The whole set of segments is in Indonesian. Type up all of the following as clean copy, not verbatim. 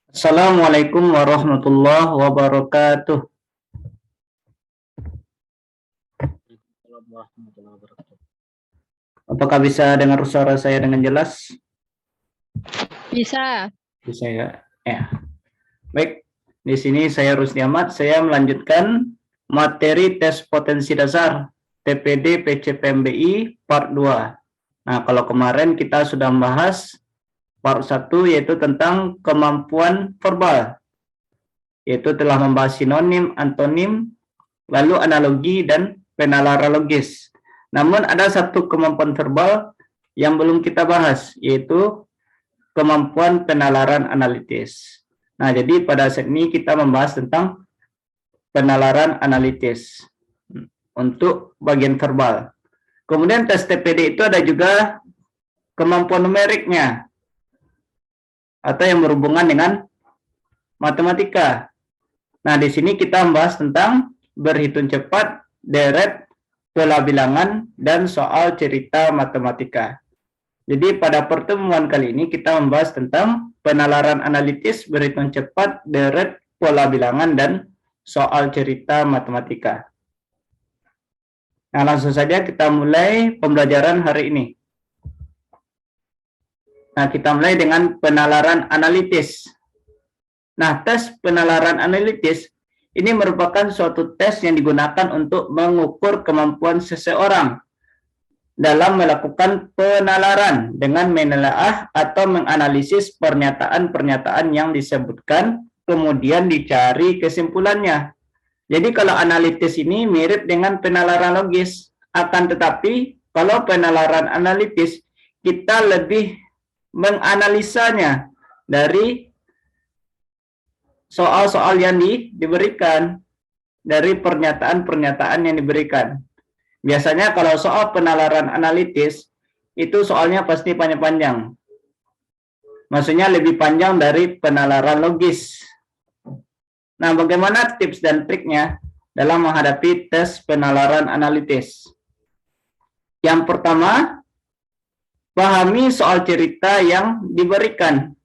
Assalamualaikum warahmatullahi wabarakatuh. Apakah bisa dengar suara saya dengan jelas? Bisa. Bisa ya. Ya. Baik, di sini saya Rusdi Ahmad. Saya melanjutkan materi tes potensi dasar TPD PCPMBI part 2. Nah, kalau kemarin kita sudah membahas part 1 yaitu tentang kemampuan verbal. Yaitu telah membahas sinonim, antonim, lalu analogi dan penalaran logis. Namun ada satu kemampuan verbal yang belum kita bahas, yaitu kemampuan penalaran analitis. Nah, jadi pada saat ini kita membahas tentang penalaran analitis untuk bagian verbal. Kemudian tes TPD itu ada juga kemampuan numeriknya, atau yang berhubungan dengan matematika. Nah, di sini kita membahas tentang berhitung cepat, deret, pola bilangan, dan soal cerita matematika. Jadi pada pertemuan kali ini kita membahas tentang penalaran analitis, berhitung cepat, deret, pola bilangan, dan soal cerita matematika. Nah, langsung saja kita mulai pembelajaran hari ini. Nah, kita mulai dengan penalaran analitis. Nah, tes penalaran analitis ini merupakan suatu tes yang digunakan untuk mengukur kemampuan seseorang dalam melakukan penalaran dengan menelaah atau menganalisis pernyataan-pernyataan yang disebutkan, kemudian dicari kesimpulannya. Jadi kalau analitis ini mirip dengan penalaran logis, akan tetapi kalau penalaran analitis kita lebih menganalisanya dari soal-soal yang diberikan, dari pernyataan-pernyataan yang diberikan. Biasanya kalau soal penalaran analitis, itu soalnya pasti panjang-panjang. Maksudnya lebih panjang dari penalaran logis. Nah, bagaimana tips dan triknya dalam menghadapi tes penalaran analitis? Yang pertama, pahami soal cerita yang diberikan.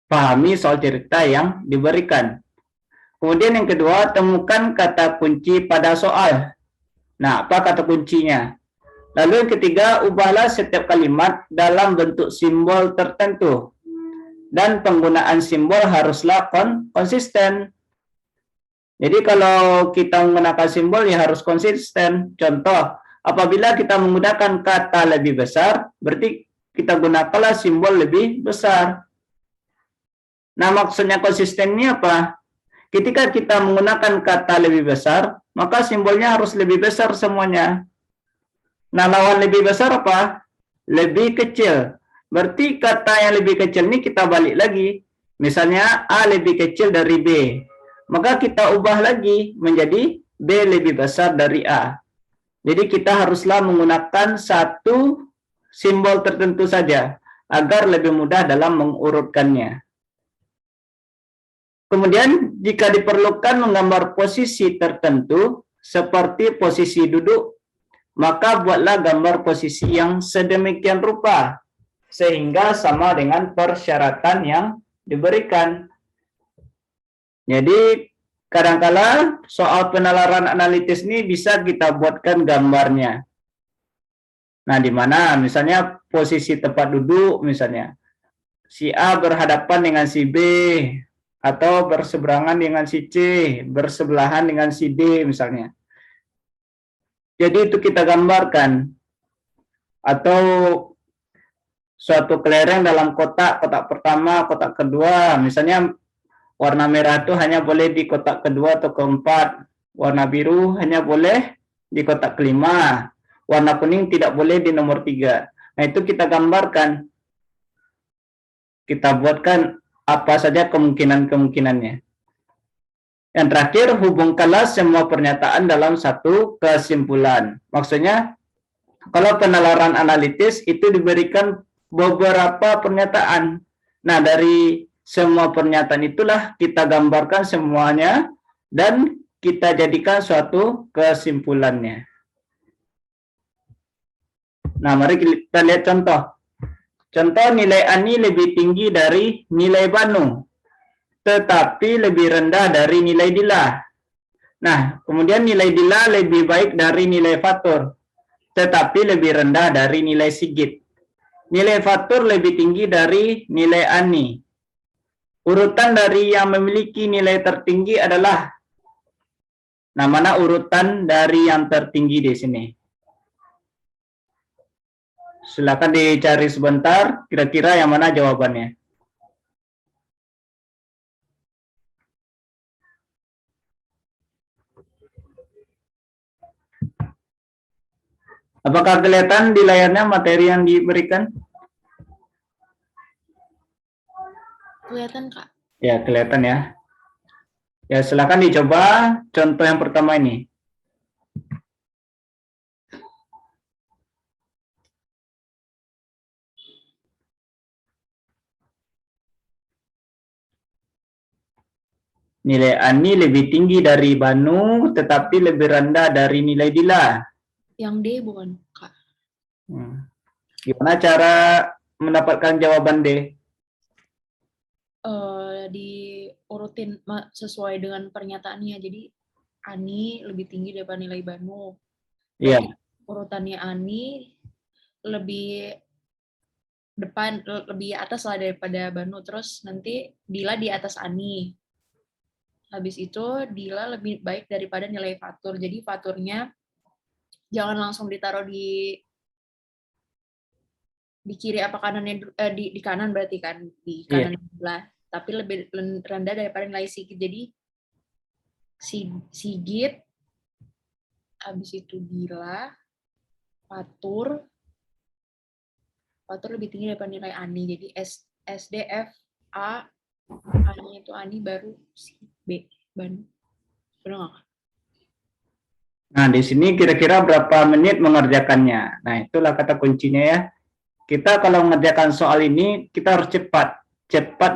Pahami soal cerita yang diberikan. Kemudian yang kedua, temukan kata kunci pada soal. Nah, apa kata kuncinya? Lalu yang ketiga, ubahlah setiap kalimat dalam bentuk simbol tertentu. Dan penggunaan simbol haruslah konsisten. Jadi kalau kita menggunakan simbol ya harus konsisten. Contoh, apabila kita menggunakan kata lebih besar, berarti kita gunakanlah simbol lebih besar. Nah, maksudnya konsisten ini apa? Ketika kita menggunakan kata lebih besar, maka simbolnya harus lebih besar semuanya. Nah, lawan lebih besar apa? Lebih kecil. Berarti kata yang lebih kecil ini kita balik lagi. Misalnya A lebih kecil dari B. Maka kita ubah lagi menjadi B lebih besar dari A. Jadi kita haruslah menggunakan satu simbol tertentu saja agar lebih mudah dalam mengurutkannya. Kemudian jika diperlukan menggambar posisi tertentu seperti posisi duduk, maka buatlah gambar posisi yang sedemikian rupa sehingga sama dengan persyaratan yang diberikan. Jadi kadang-kala soal penalaran analitis ini bisa kita buatkan gambarnya. Nah, di mana misalnya posisi tempat duduk, misalnya si A berhadapan dengan si B, atau berseberangan dengan si C, bersebelahan dengan si D misalnya. Jadi itu kita gambarkan. Atau suatu kelereng dalam kotak, kotak pertama, kotak kedua. Misalnya warna merah itu hanya boleh di kotak kedua atau keempat. Warna biru hanya boleh di kotak kelima. Warna kuning tidak boleh di nomor 3. Nah, itu kita gambarkan. Kita buatkan apa saja kemungkinan-kemungkinannya. Yang terakhir, hubungkanlah semua pernyataan dalam satu kesimpulan. Maksudnya, kalau penalaran analitis itu diberikan beberapa pernyataan. Nah, dari semua pernyataan itulah kita gambarkan semuanya dan kita jadikan suatu kesimpulannya. Nah, mari kita lihat contoh. Contoh nilai Ani lebih tinggi dari nilai Banu, tetapi lebih rendah dari nilai Dila. Nah, kemudian nilai Dila lebih baik dari nilai Fatur, tetapi lebih rendah dari nilai Sigit. Nilai Fatur lebih tinggi dari nilai Ani. Urutan dari yang memiliki nilai tertinggi adalah, nah mana urutan dari yang tertinggi di sini? Silakan dicari sebentar, kira-kira yang mana jawabannya. Apakah kelihatan di layarnya materi yang diberikan? Kelihatan, Kak. Ya, kelihatan ya. Ya, silakan dicoba contoh yang pertama ini. Nilai Ani lebih tinggi dari Banu, tetapi lebih rendah dari nilai Dila. Yang D bukan, Kak? Gimana cara mendapatkan jawaban D? Diurutin sesuai dengan pernyataannya. Jadi Ani lebih tinggi daripada nilai Banu. Iya. Urutannya Ani lebih depan, lebih atas lah daripada Banu. Terus nanti Dila di atas Ani. Habis itu Dila lebih baik daripada nilai Fatur. Jadi Faturnya jangan langsung ditaruh di kiri apa kanannya, di kanan berarti kan, di kanan sebelah. Tapi lebih rendah daripada nilai Sigit. Jadi Sigit, habis itu Dila, Fatur lebih tinggi daripada nilai Ani. Jadi S, D, F, A, A-nya itu Ani, baru si B, Banu. Benar nggak? Nah, di sini kira-kira berapa menit mengerjakannya. Nah, itulah kata kuncinya ya. Kita kalau mengerjakan soal ini, kita harus cepat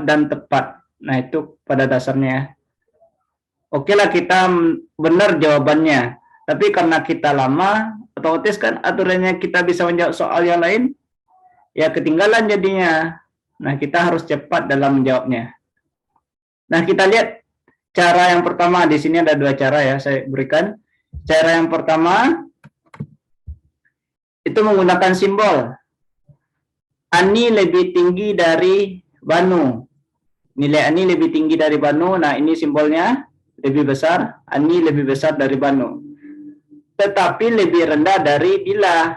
dan tepat. Nah, itu pada dasarnya ya. Oke lah, kita benar jawabannya. Tapi karena kita lama, otomatis kan aturannya kita bisa menjawab soal yang lain, ya ketinggalan jadinya. Nah, kita harus cepat dalam menjawabnya. Nah, kita lihat cara yang pertama. Di sini ada dua cara ya, saya berikan. Cara yang pertama, itu menggunakan simbol. Ani lebih tinggi dari Banu. Nilai Ani lebih tinggi dari Banu. Nah, ini simbolnya lebih besar. Ani lebih besar dari Banu. Tetapi lebih rendah dari Dila.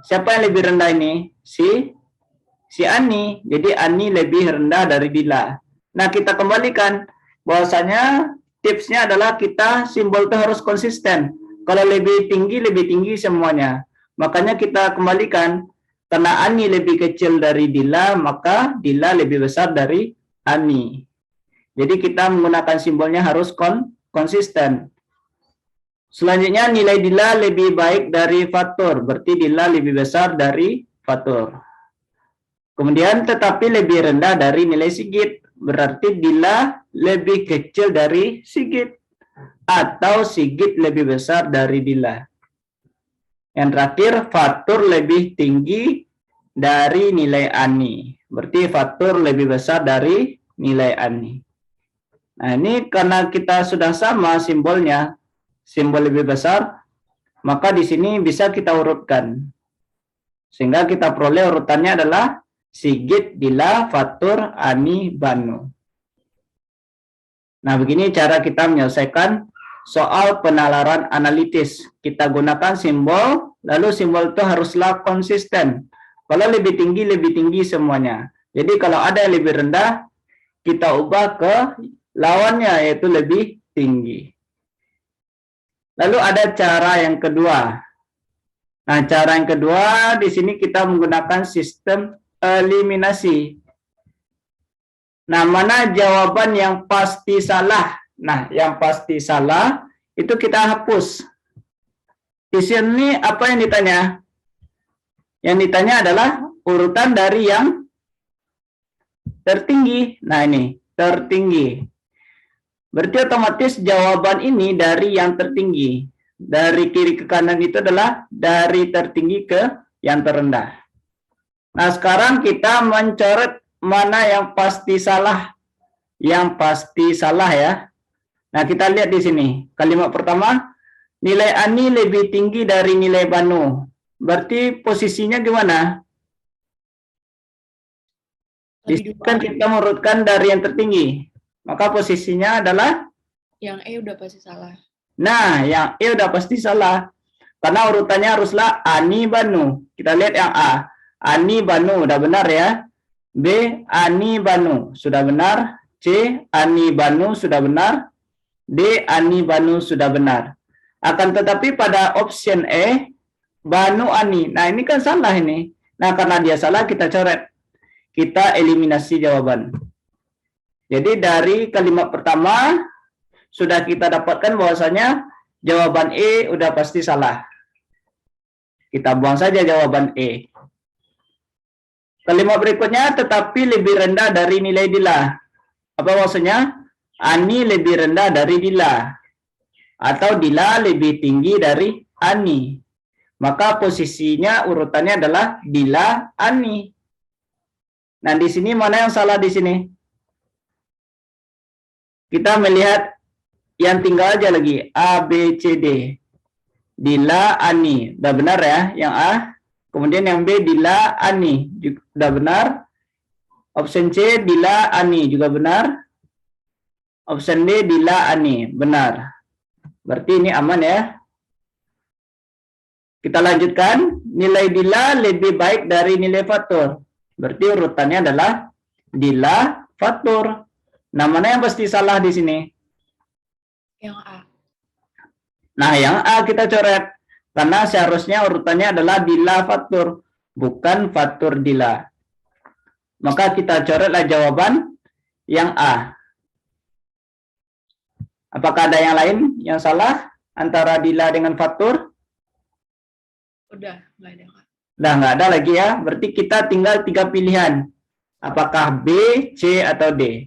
Siapa yang lebih rendah ini? Si Ani. Jadi Ani lebih rendah dari Dila. Nah, kita kembalikan bahwasanya tipsnya adalah kita simbol itu harus konsisten. Kalau lebih tinggi semuanya. Makanya kita kembalikan, karena Ani lebih kecil dari Dila, maka Dila lebih besar dari Ani. Jadi kita menggunakan simbolnya harus konsisten. Selanjutnya nilai Dila lebih baik dari Fatur, berarti Dila lebih besar dari Fatur. Kemudian tetapi lebih rendah dari nilai Sigit, berarti Dila lebih kecil dari Sigit. Atau Sigit lebih besar dari Dila. Yang terakhir, Fatur lebih tinggi dari nilai Ani. Berarti Fatur lebih besar dari nilai Ani. Nah, ini karena kita sudah sama simbolnya, simbol lebih besar, maka di sini bisa kita urutkan. Sehingga kita peroleh urutannya adalah Sigit, Dila, Fatur, Ani, Banu. Nah, begini cara kita menyelesaikan soal penalaran analitis. Kita gunakan simbol, lalu simbol itu haruslah konsisten. Kalau lebih tinggi semuanya. Jadi kalau ada yang lebih rendah, kita ubah ke lawannya, yaitu lebih tinggi. Lalu ada cara yang kedua. Nah, cara yang kedua di sini kita menggunakan sistem eliminasi. Nah, mana jawaban yang pasti salah? Nah, yang pasti salah itu kita hapus. Di sini apa yang ditanya? Yang ditanya adalah urutan dari yang tertinggi. Nah, ini tertinggi. Berarti otomatis jawaban ini dari yang tertinggi. Dari kiri ke kanan itu adalah dari tertinggi ke yang terendah. Nah, sekarang kita mencoret mana yang pasti salah. Yang pasti salah ya. Nah, kita lihat di sini. Kalimat pertama, nilai Ani lebih tinggi dari nilai Banu. Berarti posisinya gimana? Di Lebih sini dulu kan A. kita mengurutkan dari yang tertinggi. Maka posisinya adalah, Yang E udah pasti salah. nah, yang E udah pasti salah. Karena urutannya haruslah Ani Banu. Kita lihat yang A. Ani Banu, udah benar ya. B. Ani Banu, sudah benar. C. Ani Banu, sudah benar. D. Ani Banu, sudah benar. Akan tetapi pada option E, Banu Ani. Nah, ini kan salah ini. Nah, karena dia salah, kita coret. Kita eliminasi jawaban. Jadi dari kalimat pertama, sudah kita dapatkan bahwasanya jawaban E udah pasti salah. Kita buang saja jawaban E. Kalimat berikutnya, tetapi lebih rendah dari nilai Dila. Apa maksudnya? Ani lebih rendah dari Dila. Atau Dila lebih tinggi dari Ani. Maka posisinya urutannya adalah Dila, Ani. Nah, di sini mana yang salah di sini? Kita melihat yang tinggal aja lagi. A, B, C, D. Dila, Ani. Udah benar ya, yang A. Kemudian yang B, Dila, Ani. Sudah benar. Option C, Dila, Ani. Juga benar. Option D, Dila, Ani. Benar. Berarti ini aman ya. Kita lanjutkan. Nilai Dila lebih baik dari nilai Fatur. Berarti urutannya adalah Dila, Fatur. Nah, mana yang pasti salah di sini? Yang A. Nah, yang A kita coret. Karena seharusnya urutannya adalah Dila Fatur, bukan Fatur Dila. Maka kita coretlah jawaban yang A. Apakah ada yang lain yang salah antara Dila dengan Fatur? Udah, nggak ada yang A. Nah, nggak ada lagi ya. Berarti kita tinggal 3 pilihan. Apakah B, C, atau D?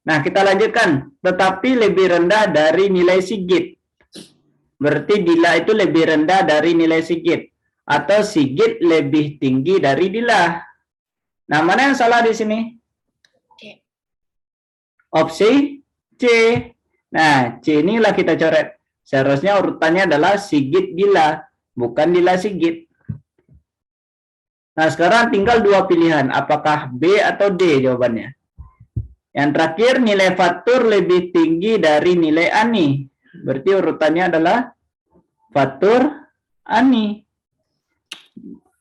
Nah, kita lanjutkan. Tetapi lebih rendah dari nilai Sigit. Berarti Dila itu lebih rendah dari nilai Sigit. Atau Sigit lebih tinggi dari Dila. Nah, mana yang salah di sini? C. Opsi C. Nah, C inilah kita coret. Seharusnya urutannya adalah Sigit Dila, bukan Dila Sigit. Nah, sekarang tinggal 2 pilihan. Apakah B atau D jawabannya? Yang terakhir, nilai Fatur lebih tinggi dari nilai Ani. Berarti urutannya adalah Fatur, Ani.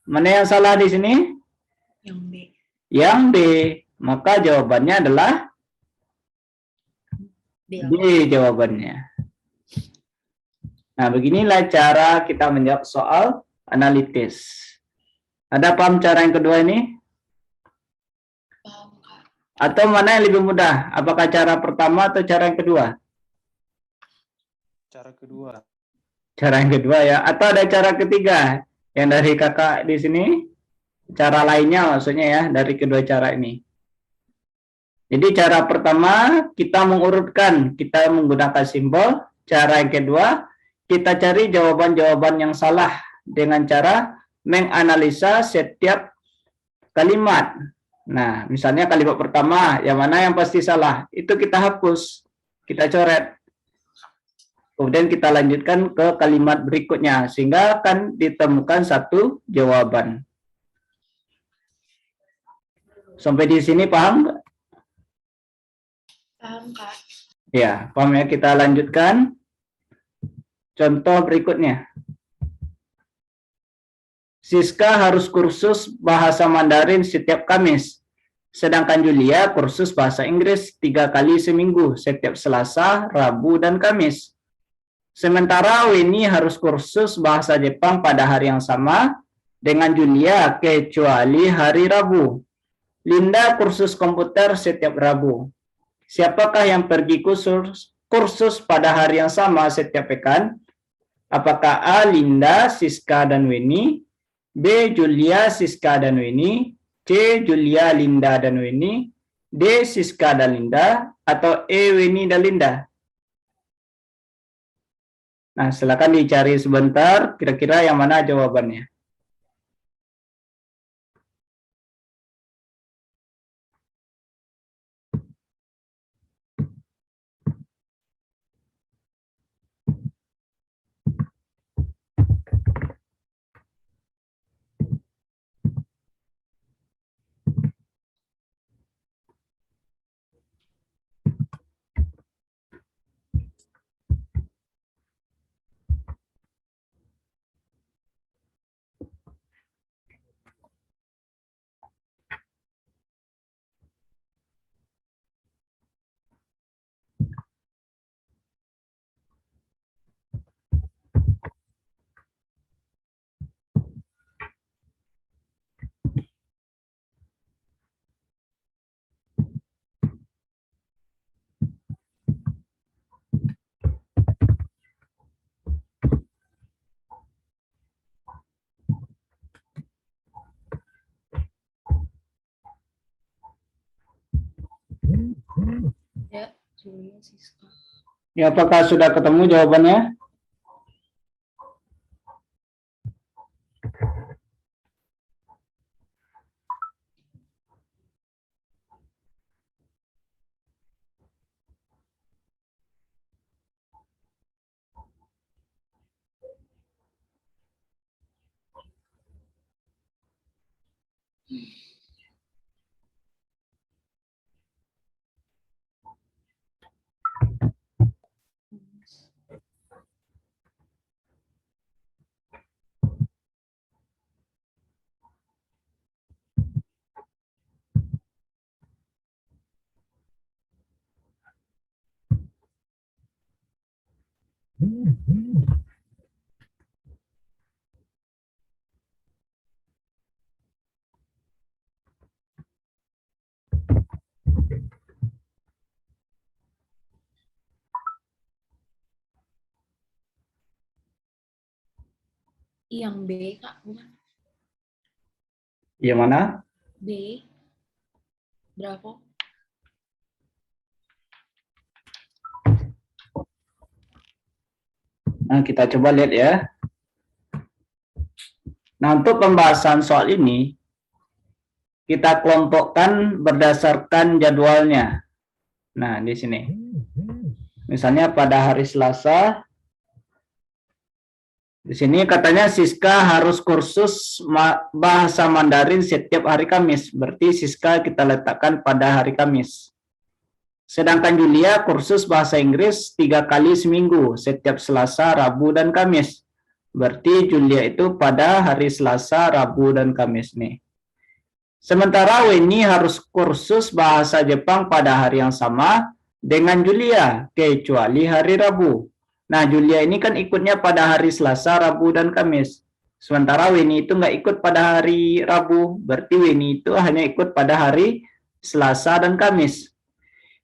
Mana yang salah di sini? Yang B. Yang B. Maka jawabannya adalah D. D jawabannya. Nah, beginilah cara kita menjawab soal analitis. Ada paham cara yang kedua ini? Paham, Kak. Atau mana yang lebih mudah? Apakah cara pertama atau cara yang kedua? Cara kedua. Cara yang kedua ya. Atau ada cara ketiga yang dari kakak di sini? Cara lainnya maksudnya ya dari kedua cara ini. Jadi cara pertama kita mengurutkan, kita menggunakan simbol. Cara yang kedua kita cari jawaban-jawaban yang salah dengan cara menganalisa setiap kalimat. Nah, misalnya kalimat pertama, yang mana yang pasti salah, itu kita hapus, kita coret. Kemudian kita lanjutkan ke kalimat berikutnya, sehingga akan ditemukan satu jawaban. Sampai di sini paham? Paham, Kak. Ya, paham ya. Kita lanjutkan. Contoh berikutnya. Siska harus kursus bahasa Mandarin setiap Kamis. Sedangkan Julia kursus bahasa Inggris 3 kali seminggu, setiap Selasa, Rabu, dan Kamis. Sementara Weni harus kursus bahasa Jepang pada hari yang sama dengan Julia kecuali hari Rabu. Linda kursus komputer setiap Rabu. Siapakah yang pergi kursus pada hari yang sama setiap pekan? Apakah A. Linda, Siska, dan Weni? B. Julia, Siska, dan Weni? C. Julia, Linda, dan Weni? D. Siska dan Linda? Atau E. Weni dan Linda? Nah, silakan dicari sebentar, kira-kira yang mana jawabannya. Ya, Julia Siska. Ya, apakah sudah ketemu jawabannya? Yang B, Kak, bukan? Yang mana? B. Bravo. Nah, kita coba lihat ya. Nah, untuk pembahasan soal ini, kita kelompokkan berdasarkan jadwalnya. Nah, di sini. Misalnya pada hari Selasa, di sini katanya Siska harus kursus bahasa Mandarin setiap hari Kamis. Berarti Siska kita letakkan pada hari Kamis. Sedangkan Julia kursus bahasa Inggris 3 kali seminggu, setiap Selasa, Rabu, dan Kamis. Berarti Julia itu pada hari Selasa, Rabu, dan Kamis nih. Sementara Weni harus kursus bahasa Jepang pada hari yang sama dengan Julia, kecuali hari Rabu. Nah, Julia ini kan ikutnya pada hari Selasa, Rabu, dan Kamis. Sementara Weni itu nggak ikut pada hari Rabu, berarti Weni itu hanya ikut pada hari Selasa dan Kamis.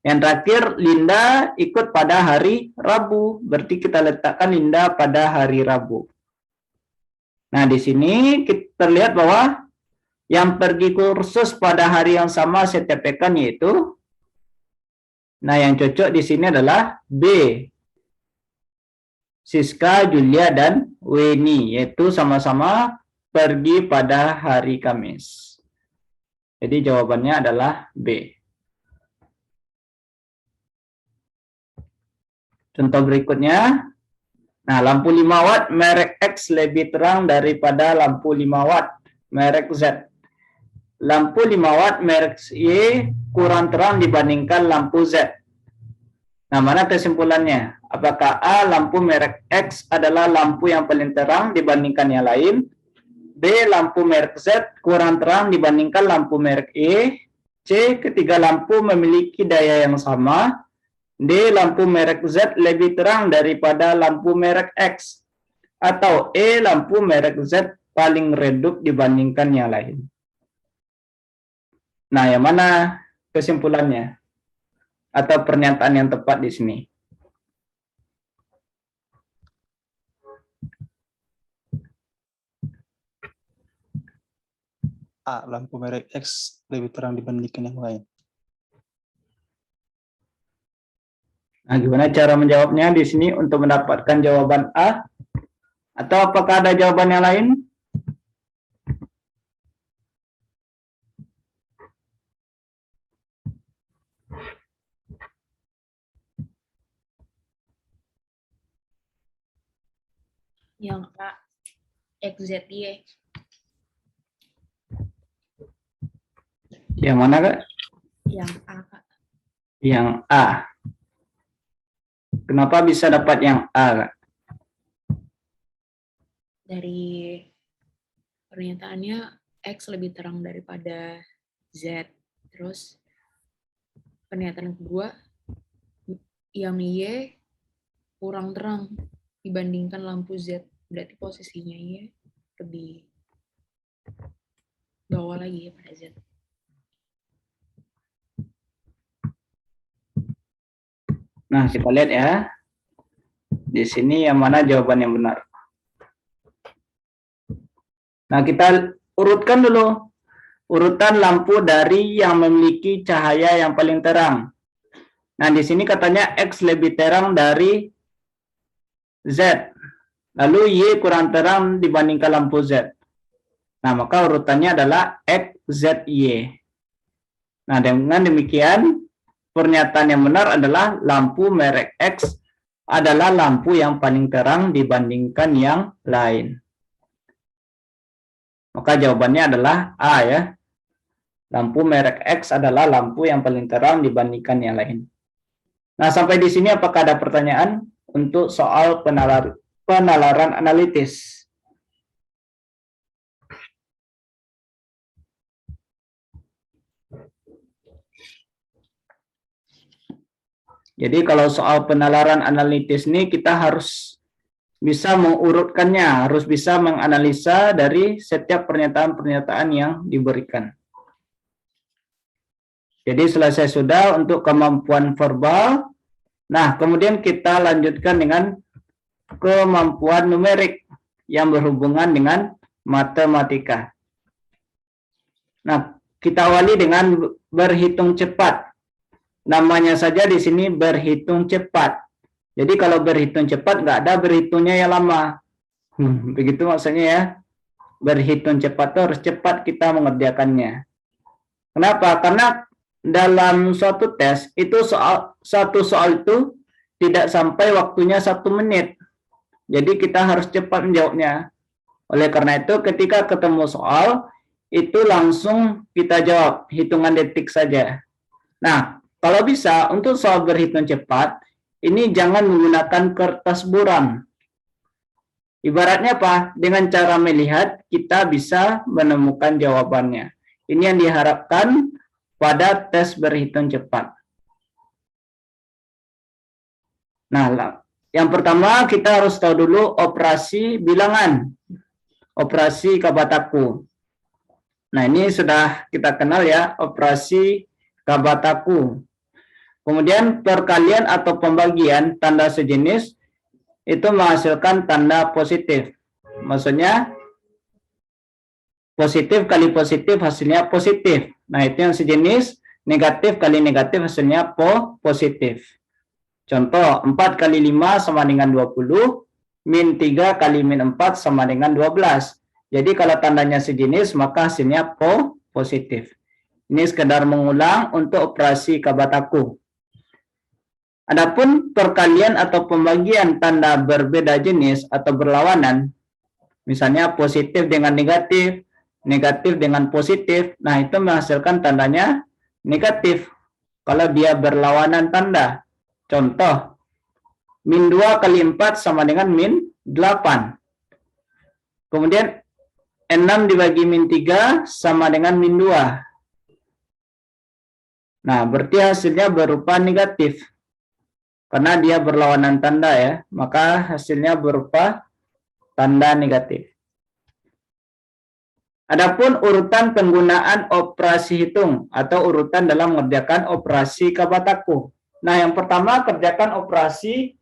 Yang terakhir, Linda ikut pada hari Rabu, berarti kita letakkan Linda pada hari Rabu. Nah, di sini kita lihat bahwa yang pergi kursus pada hari yang sama setiap pekan yaitu, nah yang cocok di sini adalah B. Siska, Julia, dan Weni, yaitu sama-sama pergi pada hari Kamis. Jadi jawabannya adalah B. Contoh berikutnya, nah lampu 5 watt merek X lebih terang daripada lampu 5 watt merek Z. Lampu 5 watt merek Y kurang terang dibandingkan lampu Z. Nah, mana kesimpulannya? Apakah A, lampu merek X adalah lampu yang paling terang dibandingkan yang lain? B, lampu merek Z kurang terang dibandingkan lampu merek Y? C, ketiga lampu memiliki daya yang sama? D, lampu merek Z lebih terang daripada lampu merek X? Atau E, lampu merek Z paling redup dibandingkan yang lain? Nah, yang mana kesimpulannya? Atau pernyataan yang tepat di sini? A, lampu merek X lebih terang dibandingkan yang lain. Nah, gimana cara menjawabnya di sini untuk mendapatkan jawaban A? Atau apakah ada jawaban yang lain? Yang A, XZY. Yang mana, Kak? Yang A, Kak. Yang A. Kenapa bisa dapat yang A, Kak? Dari pernyataannya X lebih terang daripada Z. Terus pernyataan kedua, yang Y kurang terang dibandingkan lampu Z. Berarti posisinya Y lebih bawah lagi ya pada Z. Nah, kita lihat ya. Di sini yang mana jawaban yang benar. Nah, kita urutkan dulu. urutan lampu dari yang memiliki cahaya yang paling terang. Nah, di sini katanya X lebih terang dari Z. Lalu Y kurang terang dibandingkan lampu Z. Nah, maka urutannya adalah X, Z, Y. Nah, dengan demikian, pernyataan yang benar adalah lampu merek X adalah lampu yang paling terang dibandingkan yang lain. Maka jawabannya adalah A ya. Lampu merek X adalah lampu yang paling terang dibandingkan yang lain. Nah, sampai di sini apakah ada pertanyaan untuk soal penalaran analitis? Jadi kalau soal penalaran analitis ini kita harus bisa mengurutkannya, harus bisa menganalisa dari setiap pernyataan-pernyataan yang diberikan. Jadi selesai sudah untuk kemampuan verbal. Nah, kemudian kita lanjutkan dengan kemampuan numerik yang berhubungan dengan matematika. Nah, kita awali dengan berhitung cepat. Namanya saja di sini berhitung cepat. Jadi kalau berhitung cepat nggak ada berhitungnya yang lama. Begitu maksudnya ya. Berhitung cepat itu harus cepat kita mengerjakannya. Kenapa? Karena dalam suatu tes itu satu soal itu tidak sampai waktunya 1 menit. Jadi kita harus cepat menjawabnya. Oleh karena itu ketika ketemu soal itu langsung kita jawab, hitungan detik saja. Nah, kalau bisa untuk soal berhitung cepat ini jangan menggunakan kertas buram. Ibaratnya apa? Dengan cara melihat kita bisa menemukan jawabannya. Ini yang diharapkan pada tes berhitung cepat. Nah, yang pertama kita harus tahu dulu operasi bilangan, operasi Kabataku. Nah, ini sudah kita kenal ya, operasi Kabataku. Kemudian perkalian atau pembagian tanda sejenis itu menghasilkan tanda positif. Maksudnya positif kali positif hasilnya positif. Nah, itu yang sejenis, negatif kali negatif hasilnya positif. Contoh, 4 kali 5 sama dengan 20, min 3 kali min 4 sama dengan 12. Jadi kalau tandanya sejenis, maka hasilnya positif. Ini sekedar mengulang untuk operasi Kabataku. Adapun perkalian atau pembagian tanda berbeda jenis atau berlawanan, misalnya positif dengan negatif, negatif dengan positif, nah itu menghasilkan tandanya negatif kalau dia berlawanan tanda. Contoh, min 2 kali 4 sama dengan min 8. Kemudian 6 dibagi min 3 sama dengan min 2. Nah, berarti hasilnya berupa negatif. Karena dia berlawanan tanda ya, maka hasilnya berupa tanda negatif. Adapun urutan penggunaan operasi hitung atau urutan dalam mengerjakan operasi Kabataku. Nah, yang pertama kerjakan operasi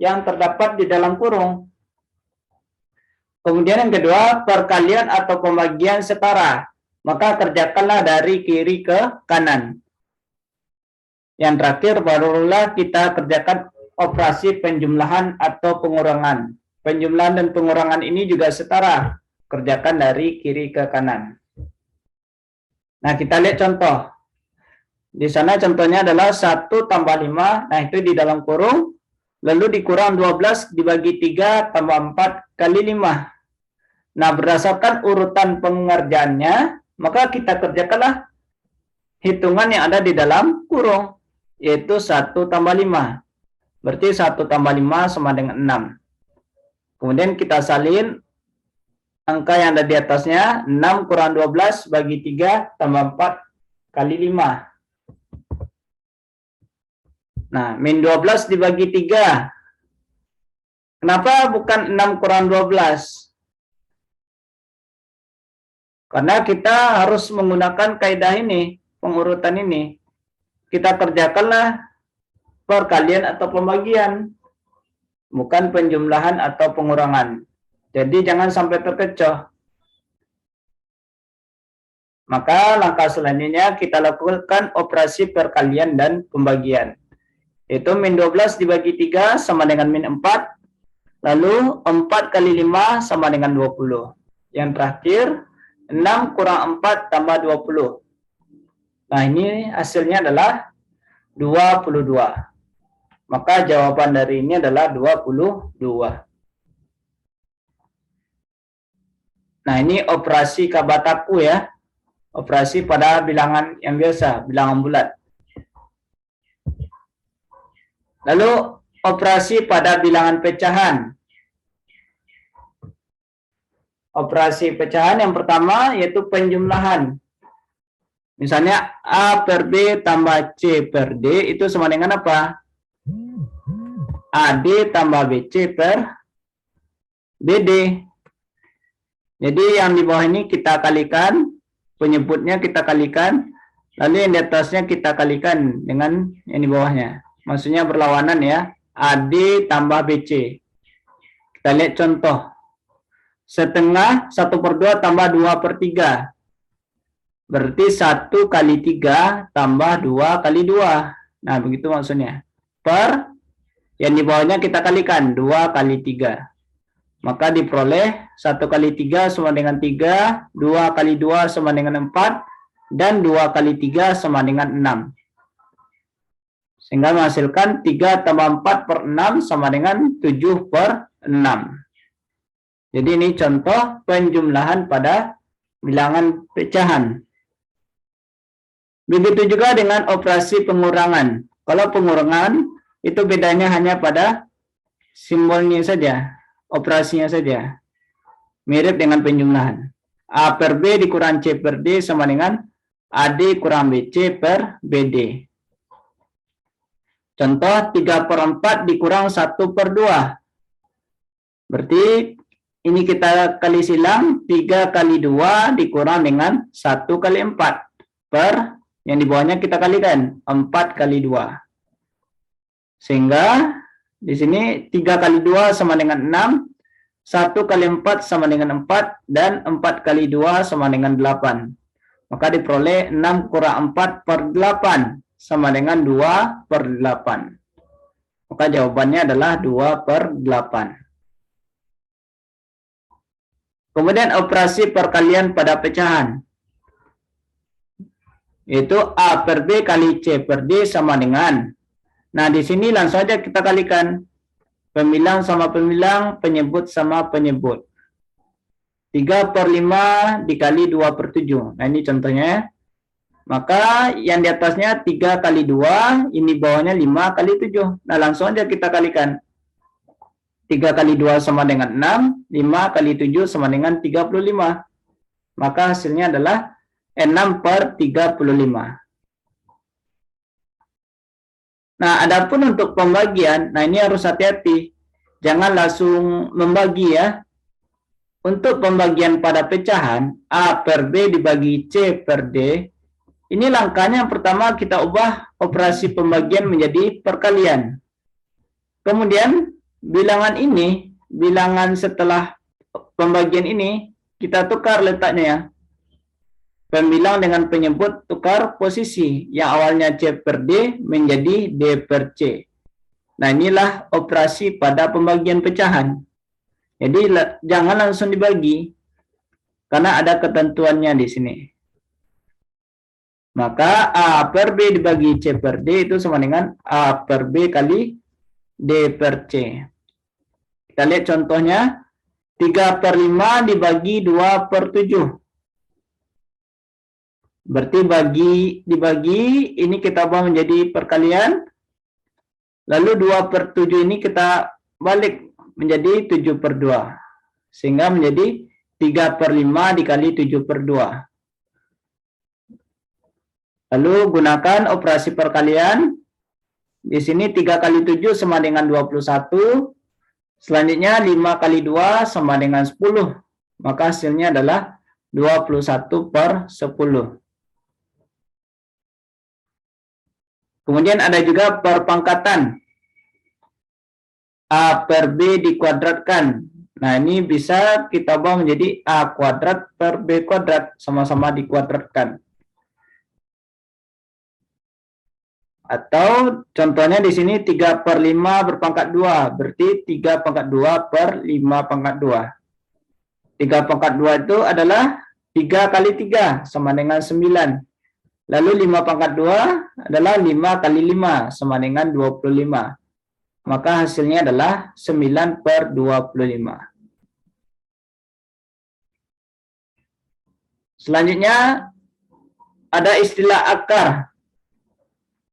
yang terdapat di dalam kurung. Kemudian yang kedua, perkalian atau pembagian setara. Maka kerjakanlah dari kiri ke kanan. Yang terakhir, barulah kita kerjakan operasi penjumlahan atau pengurangan. Penjumlahan dan pengurangan ini juga setara. Kerjakan dari kiri ke kanan. Nah, kita lihat contoh. Di sana contohnya adalah 1 tambah 5, nah itu di dalam kurung. Lalu dikurang 12 dibagi 3 tambah 4 kali 5. Nah, berdasarkan urutan pengerjaannya, maka kita kerjakanlah hitungan yang ada di dalam kurung, yaitu 1 tambah 5. Berarti 1 tambah 5 sama dengan 6. Kemudian kita salin angka yang ada di atasnya, 6 kurang 12 bagi 3 tambah 4 kali 5. Nah, min 12 dibagi 3. Kenapa bukan 6 kurang 12? Karena kita harus menggunakan kaidah ini, pengurutan ini. Kita kerjakanlah perkalian atau pembagian, bukan penjumlahan atau pengurangan. Jadi jangan sampai terkecoh. Maka langkah selanjutnya kita lakukan operasi perkalian dan pembagian. Yaitu min 12 dibagi 3 sama dengan min 4. Lalu 4 kali 5 sama dengan 20. Yang terakhir 6 kurang 4 tambah 20. Nah, ini hasilnya adalah 22. Maka jawaban dari ini adalah 22. Nah, ini operasi Kabataku ya. Operasi pada bilangan yang biasa, bilangan bulat. Lalu operasi pada bilangan pecahan. Operasi pecahan yang pertama yaitu penjumlahan. Misalnya A per B tambah C per D itu sama dengan apa? AD tambah BC per BD. Jadi yang di bawah ini kita kalikan, penyebutnya kita kalikan, lalu yang di atasnya kita kalikan dengan yang di bawahnya. Maksudnya berlawanan ya, AD tambah BC. Kita lihat contoh. Setengah 1/2 tambah 2/3. Berarti 1 kali 3 tambah 2 kali 2. Nah, begitu maksudnya. Per, yang di bawahnya kita kalikan, 2 kali 3. Maka diperoleh 1 kali 3 sama dengan 3, 2 kali 2 sama dengan 4, dan 2 kali 3 sama dengan 6. Sehingga menghasilkan 3 tambah 4 per 6 sama dengan 7 per 6. Jadi ini contoh penjumlahan pada bilangan pecahan. Begitu juga dengan operasi pengurangan. Kalau pengurangan itu bedanya hanya pada simbolnya saja, operasinya saja. Mirip dengan penjumlahan. A per B dikurang C per D sama dengan AD kurang BC per BD. Contoh 3/4 dikurang 1/2. Berarti ini kita kali silang, 3 kali 2 dikurang dengan 1 kali 4. Per, yang di bawahnya kita kalikan, 4 kali 2. Sehingga, di sini 3 kali 2 sama dengan 6, 1 kali 4 sama dengan 4, dan 4 kali 2 sama dengan 8. Maka diperoleh 6 kurang 4 per 8, sama dengan 2 per 8. Maka jawabannya adalah 2 per 8. Kemudian operasi perkalian pada pecahan. Yaitu A per B kali C per D sama dengan. Nah, di sini langsung saja kita kalikan. Pembilang sama pembilang, penyebut sama penyebut. 3/5 dikali 2/7. Nah, ini contohnya. Maka yang di atasnya 3 kali 2, ini bawahnya 5 kali 7. Nah, langsung saja kita kalikan. 3 kali 2 sama dengan 6, 5 kali 7 sama dengan 35. Maka hasilnya adalah 6 per 35. Nah, adapun untuk pembagian, nah ini harus hati-hati. Jangan langsung membagi ya. Untuk pembagian pada pecahan, A per B dibagi C per D, ini langkahnya yang pertama kita ubah operasi pembagian menjadi perkalian. Kemudian, bilangan ini, bilangan setelah pembagian ini, kita tukar letaknya ya. Pembilang dengan penyebut tukar posisi. Yang awalnya C per D menjadi D per C. Nah, inilah operasi pada pembagian pecahan. Jadi, jangan langsung dibagi. Karena ada ketentuannya di sini. Maka A per B dibagi C per D itu sama dengan A per B kali D per C. Kita lihat contohnya, 3/5 dibagi 2/7. Berarti dibagi, ini kita ubah menjadi perkalian. Lalu 2/7 ini kita balik menjadi 7/2. Sehingga menjadi 3/5 dikali 7/2. Lalu gunakan operasi perkalian. Di sini 3 kali 7 sama dengan 21. Selanjutnya 5 kali 2 sama dengan 10. Maka hasilnya adalah 21 per 10. Kemudian ada juga perpangkatan. A per B dikuadratkan. Nah, ini bisa kita ubah menjadi A kuadrat per B kuadrat, sama-sama dikuadratkan. Atau contohnya di sini 3 per 5 berpangkat 2, berarti 3 pangkat 2 per 5 pangkat 2. 3 pangkat 2 itu adalah 3 kali 3, sama dengan 9. Lalu 5 pangkat 2 adalah 5 kali 5, sama dengan 25. Maka hasilnya adalah 9 per 25. Selanjutnya, ada istilah akar.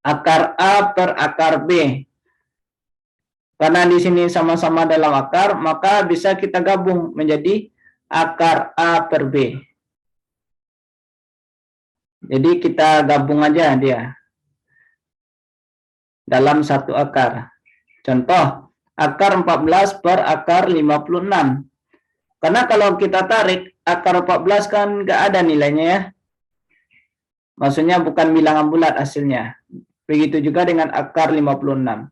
Akar A per akar B. Karena di sini sama-sama dalam akar, maka bisa kita gabung menjadi akar A per B. Jadi kita gabung aja dia dalam satu akar. Contoh, akar 14 per akar 56. Karena kalau kita tarik, akar 14 kan nggak ada nilainya ya. Maksudnya bukan bilangan bulat hasilnya. Begitu juga dengan akar 56.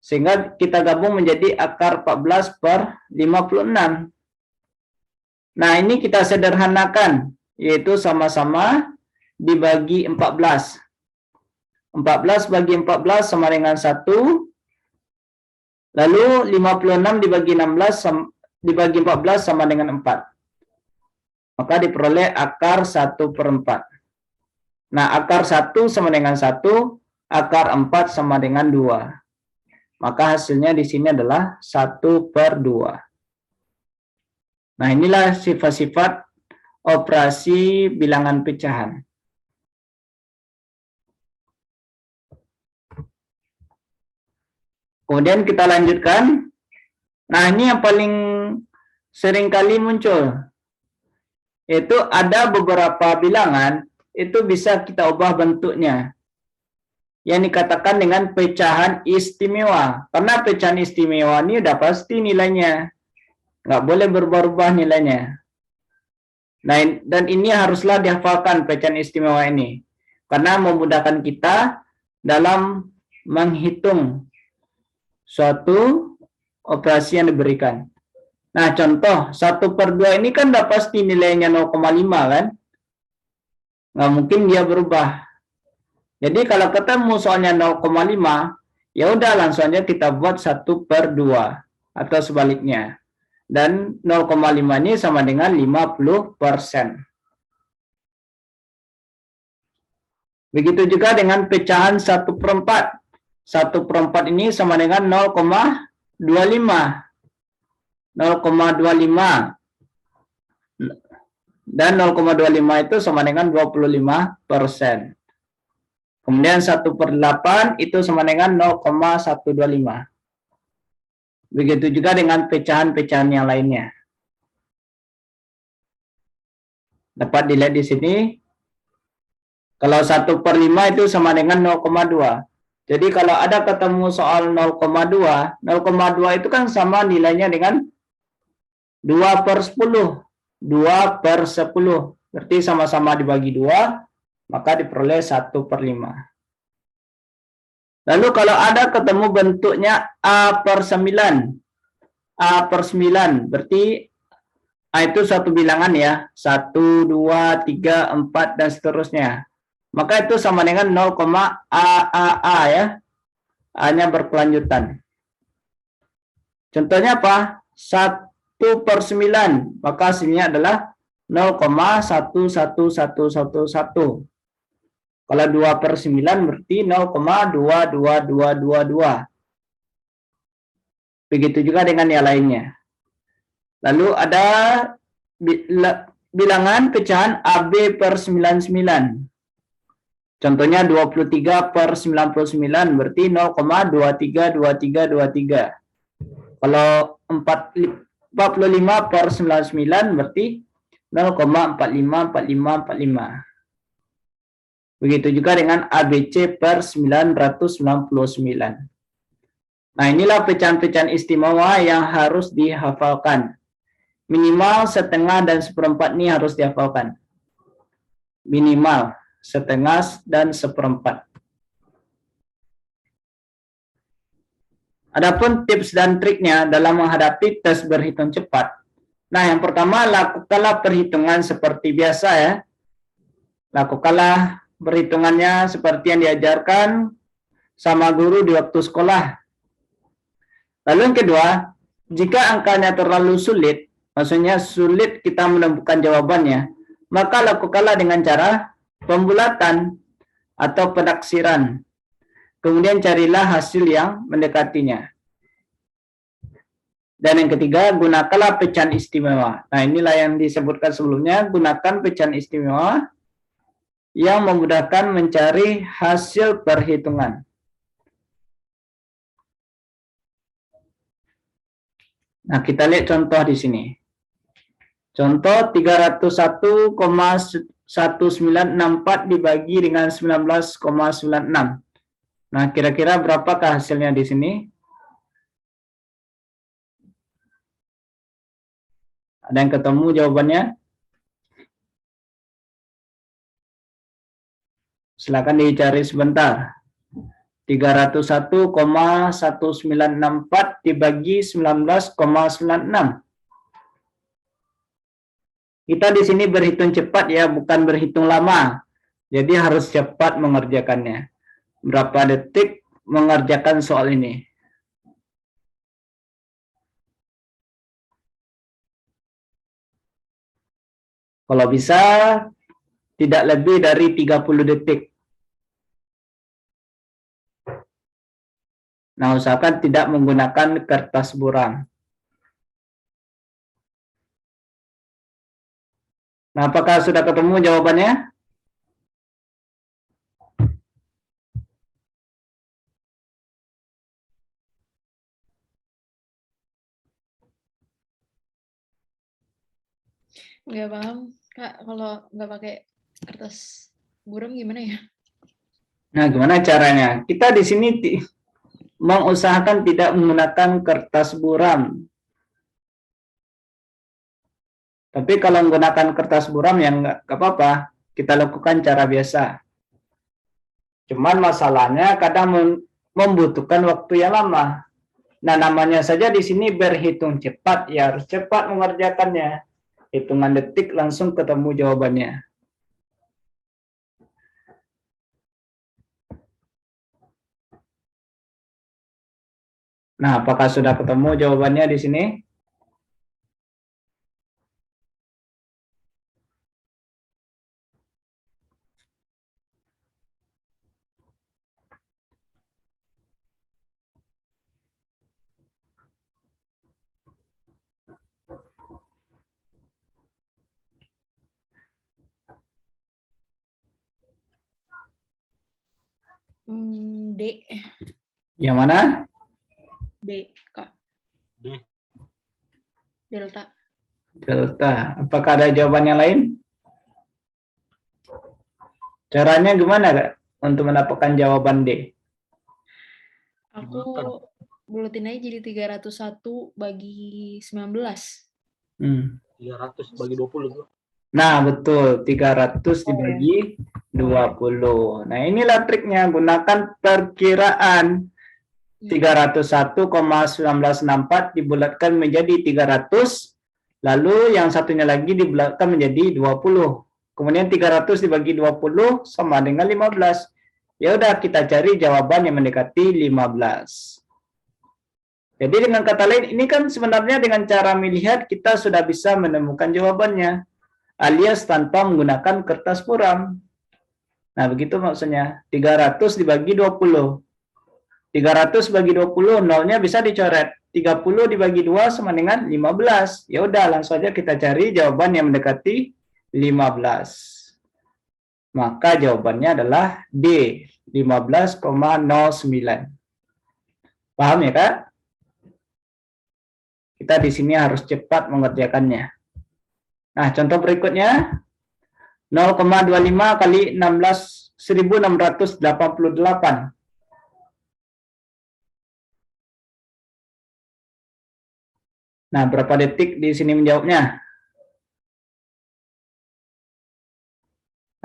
Sehingga kita gabung menjadi akar 14 per 56. Nah, ini kita sederhanakan, yaitu sama-sama dibagi 14. 14 bagi 14 sama dengan 1. Lalu 56 dibagi 16 dibagi 14 sama dengan 4. Maka diperoleh akar 1 per 4. Nah, akar 1 sama dengan 1, akar 4 sama dengan 2. Maka hasilnya di sini adalah 1 per 2. Nah, inilah sifat-sifat operasi bilangan pecahan. Kemudian kita lanjutkan. Nah, ini yang paling sering kali muncul. Yaitu ada beberapa bilangan, itu bisa kita ubah bentuknya. Yang dikatakan dengan pecahan istimewa. Karena pecahan istimewa ini udah pasti nilainya. Nggak boleh berubah-ubah nilainya. Nah, dan ini haruslah dihafalkan pecahan istimewa ini. Karena memudahkan kita dalam menghitung suatu operasi yang diberikan. Nah, contoh 1 per 2 ini kan udah pasti nilainya 0,5 kan? Nggak mungkin dia berubah. Jadi kalau ketemu soalnya 0,5, ya udah langsung aja kita buat 1 per 2 atau sebaliknya. Dan 0,5 ini sama dengan 50%. Begitu juga dengan pecahan 1 per 4. 1 per 4 ini sama dengan 0,25. 0,25. Dan 0,25 itu sama dengan 25%. Kemudian 1 per 8 itu sama dengan 0,125. Begitu juga dengan pecahan-pecahan yang lainnya. Dapat dilihat di sini. Kalau 1 per 5 itu sama dengan 0,2. Jadi kalau ada ketemu soal 0,2, 0,2 itu kan sama nilainya dengan 2 per 10. 2 per 10. Berarti sama-sama dibagi 2, maka diperoleh 1 per 5. Lalu kalau ada ketemu bentuknya A per 9. A per 9. Berarti A itu satu bilangan ya. 1, 2, 3, 4, dan seterusnya. Maka itu sama dengan 0,AAA ya. A-nya berkelanjutan. Contohnya apa? 1 per 9. Maka hasilnya adalah 0,11111. Kalau 2 per 9 berarti 0,22222. Begitu juga dengan yang lainnya. Lalu ada bilangan pecahan AB per 99. Contohnya 23 per 99 berarti 0,232323. Kalau 45 per 99 berarti 0,454545. Begitu juga dengan ABC per 999. Nah, inilah pecahan-pecahan istimewa yang harus dihafalkan. Minimal setengah dan seperempat ini harus dihafalkan. Minimal setengah dan seperempat. Adapun tips dan triknya dalam menghadapi tes berhitung cepat. Nah, yang pertama, lakukanlah perhitungan seperti biasa ya. Lakukanlah perhitungannya seperti yang diajarkan sama guru di waktu sekolah. Lalu yang kedua, jika angkanya terlalu sulit, maksudnya sulit kita menemukan jawabannya, maka lakukanlah dengan cara pembulatan atau penaksiran. Kemudian carilah hasil yang mendekatinya. Dan yang ketiga, gunakanlah pecahan istimewa. Nah, inilah yang disebutkan sebelumnya, gunakan pecahan istimewa yang memudahkan mencari hasil perhitungan. Nah, kita lihat contoh di sini. Contoh 301,1964 dibagi dengan 19,96. Nah, kira-kira berapakah hasilnya di sini? Ada yang ketemu jawabannya? Silakan dicari sebentar. 301,1964 dibagi 19,96. Kita di sini berhitung cepat ya, bukan berhitung lama. Jadi harus cepat mengerjakannya. Berapa detik mengerjakan soal ini? Kalau bisa, tidak lebih dari 30 detik. Nah, usahakan tidak menggunakan kertas buram. Nah, apakah sudah ketemu jawabannya? Nggak paham, Kak, kalau nggak pakai kertas buram gimana ya? Nah, gimana caranya? Kita di sini mengusahakan tidak menggunakan kertas buram. Tapi kalau menggunakan kertas buram yang nggak apa-apa, kita lakukan cara biasa. Cuman masalahnya kadang membutuhkan waktu yang lama. Nah, namanya saja di sini berhitung cepat, ya harus cepat mengerjakannya. Hitungan detik langsung ketemu jawabannya. Nah, apakah sudah ketemu jawabannya di sini? D. Yang mana? D, Kak. D. Delta. Delta. Apakah ada jawaban yang lain? Caranya gimana, Kak? Untuk mendapatkan jawaban D? Aku bulatin aja jadi 301 bagi 19. 300 bagi 20 tuh. Nah, betul. 300 dibagi 20. Nah, inilah triknya. Gunakan perkiraan. 301,1964 dibulatkan menjadi 300. Lalu yang satunya lagi dibulatkan menjadi 20. Kemudian 300 dibagi 20 sama dengan 15. Ya udah, kita cari jawaban yang mendekati 15. Jadi dengan kata lain, ini kan sebenarnya dengan cara melihat kita sudah bisa menemukan jawabannya, alias tanpa menggunakan kertas buram. Nah, begitu maksudnya. 300 dibagi 20. 300 bagi 20, nolnya bisa dicoret. 30 dibagi 2 sama dengan 15. Ya udah, langsung aja kita cari jawaban yang mendekati 15. Maka jawabannya adalah D, 15,09. Paham ya, Kak? Kita di sini harus cepat mengerjakannya. Nah, contoh berikutnya 0,25 kali 16.688. Nah, berapa detik di sini menjawabnya?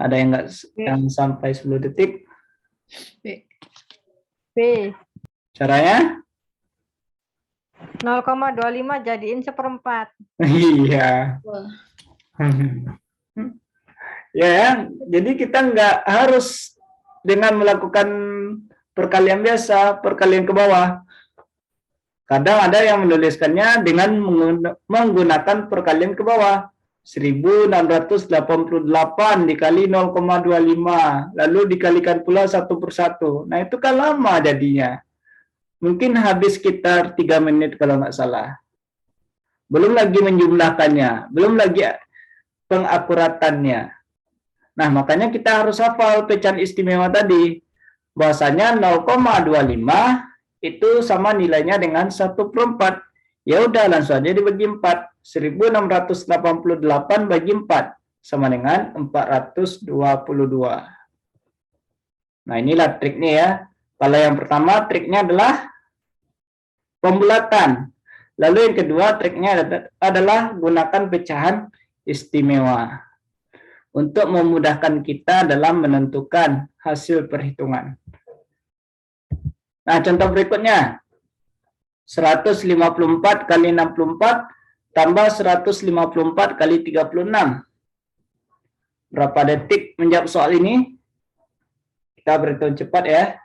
Ada yang nggak yang sampai 10 detik? B. B. Caranya? 0,25 jadiin 1/4. Iya. Wah, Ya, jadi kita nggak harus dengan melakukan perkalian biasa, perkalian ke bawah. Kadang ada yang menuliskannya dengan menggunakan perkalian ke bawah. 1688 dikali 0,25, lalu dikalikan pula satu persatu. Nah, itu kan lama jadinya. Mungkin habis sekitar 3 menit kalau nggak salah. Belum lagi menjumlahkannya, belum lagi pengakuratannya. Nah, makanya kita harus hafal pecahan istimewa tadi. Bahwasanya 0,25 itu sama nilainya dengan 1/4. Ya udah, langsung aja dibagi 4. 1688 bagi 4 sama dengan 422. Nah, inilah triknya ya. Kalau yang pertama triknya adalah pembulatan. Lalu yang kedua triknya adalah gunakan pecahan istimewa untuk memudahkan kita dalam menentukan hasil perhitungan. Nah, contoh berikutnya. 154 kali 64 tambah 154 kali 36. Berapa detik menjawab soal ini? Kita berhitung cepat ya.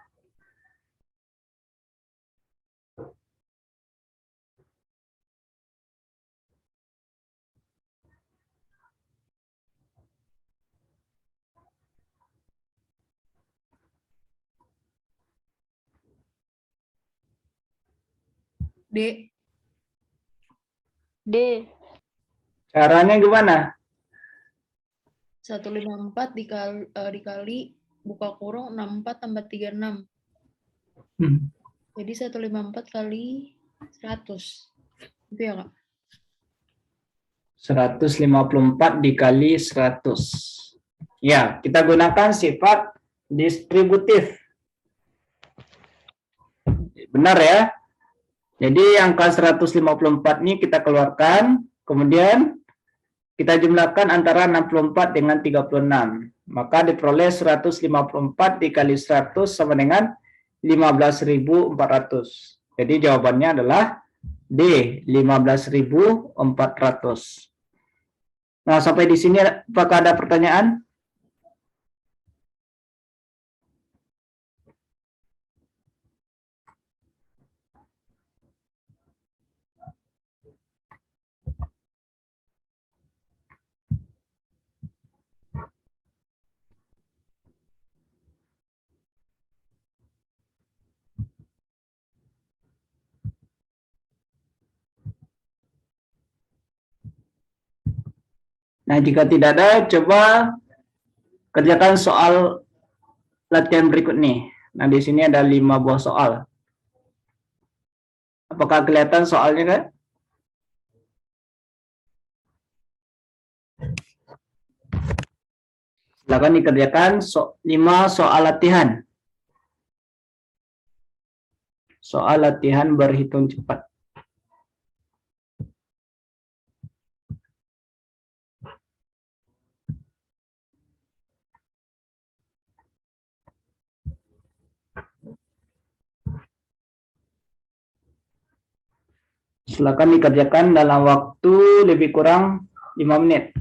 D. D. Caranya gimana? 154 dikali buka kurung 64 tambah 36. Jadi 154 kali 100. Itu ya, Kak? 154 dikali 100. Ya, kita gunakan sifat distributif. Benar ya? Jadi angka 154 ini kita keluarkan, kemudian kita jumlahkan antara 64 dengan 36. Maka diperoleh 154 dikali 100 sama dengan 15.400. Jadi jawabannya adalah D, 15.400. Nah, sampai di sini apakah ada pertanyaan? Nah, jika tidak ada, coba kerjakan soal latihan berikut nih. Nah, di sini ada 5 buah soal. Apakah kelihatan soalnya kan? Silakan dikerjakan 5 soal latihan. Soal latihan berhitung cepat. Silakan dikerjakan dalam waktu lebih kurang 5 menit.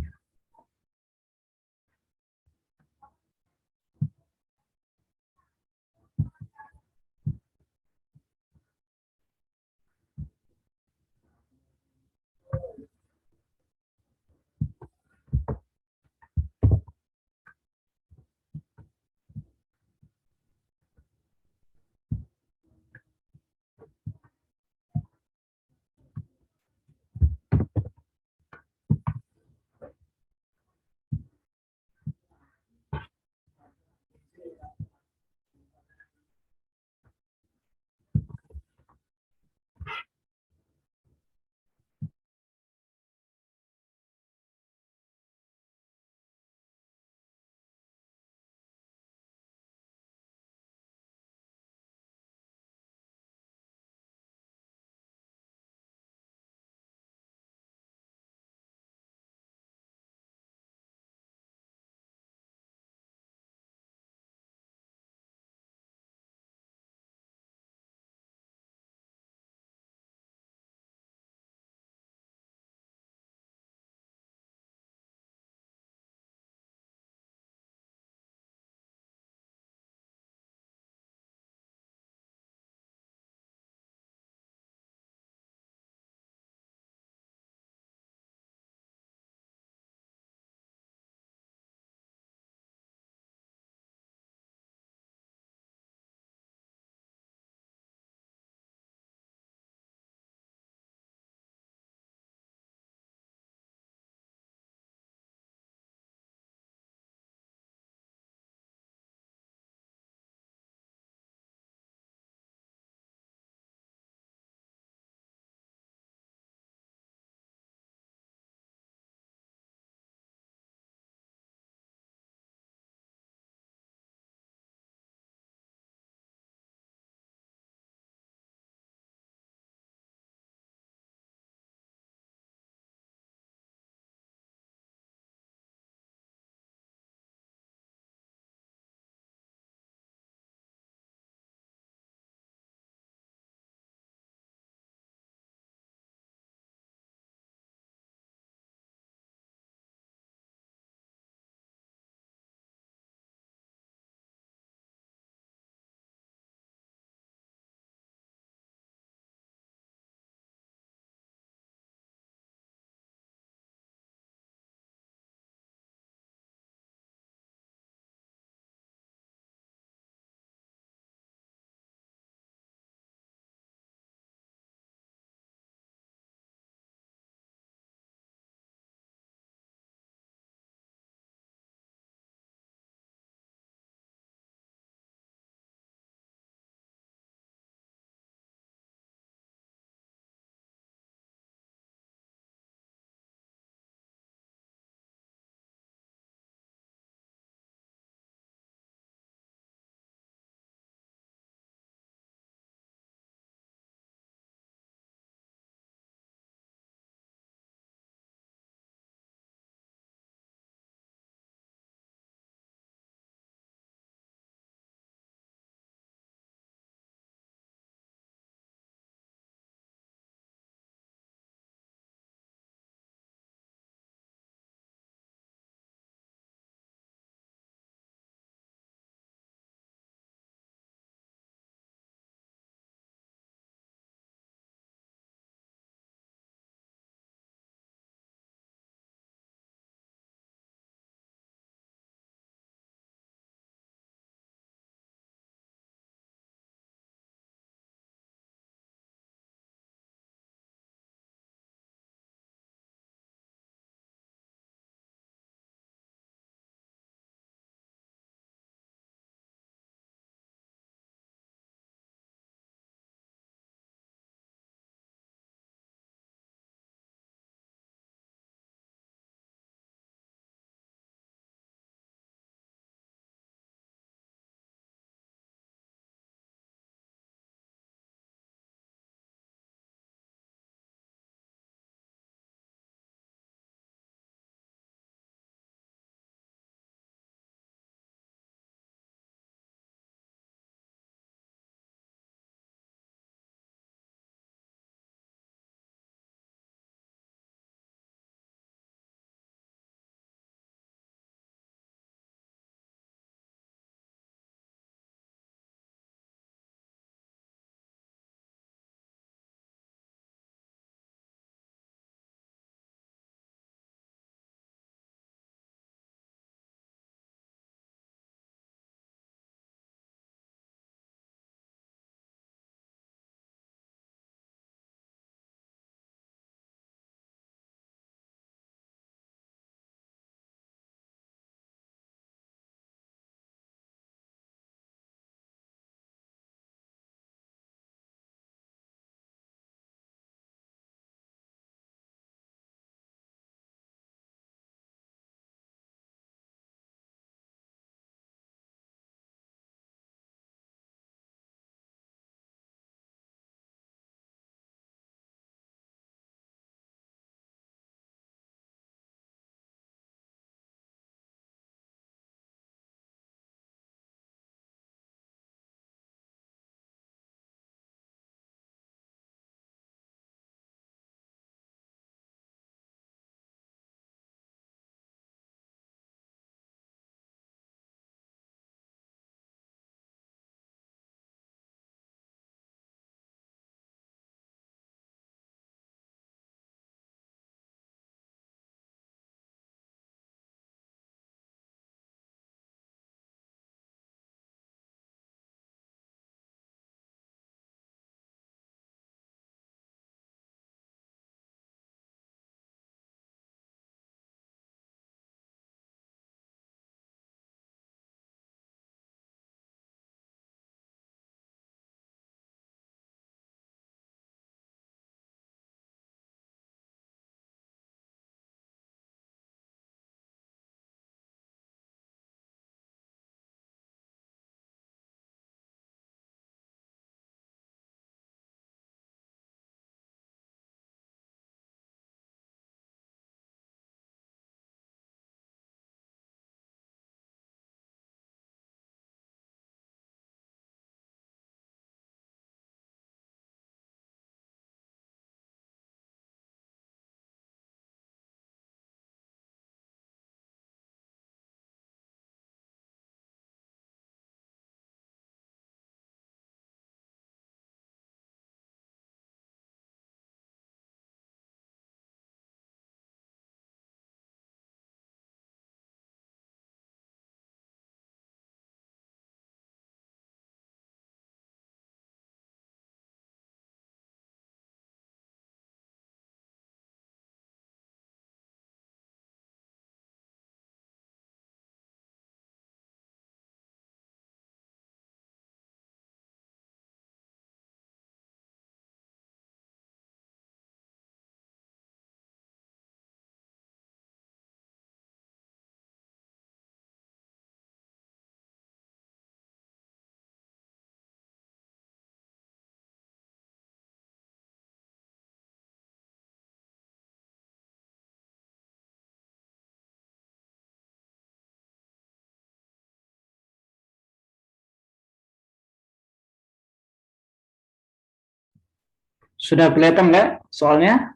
Sudah kelihatan nggak soalnya?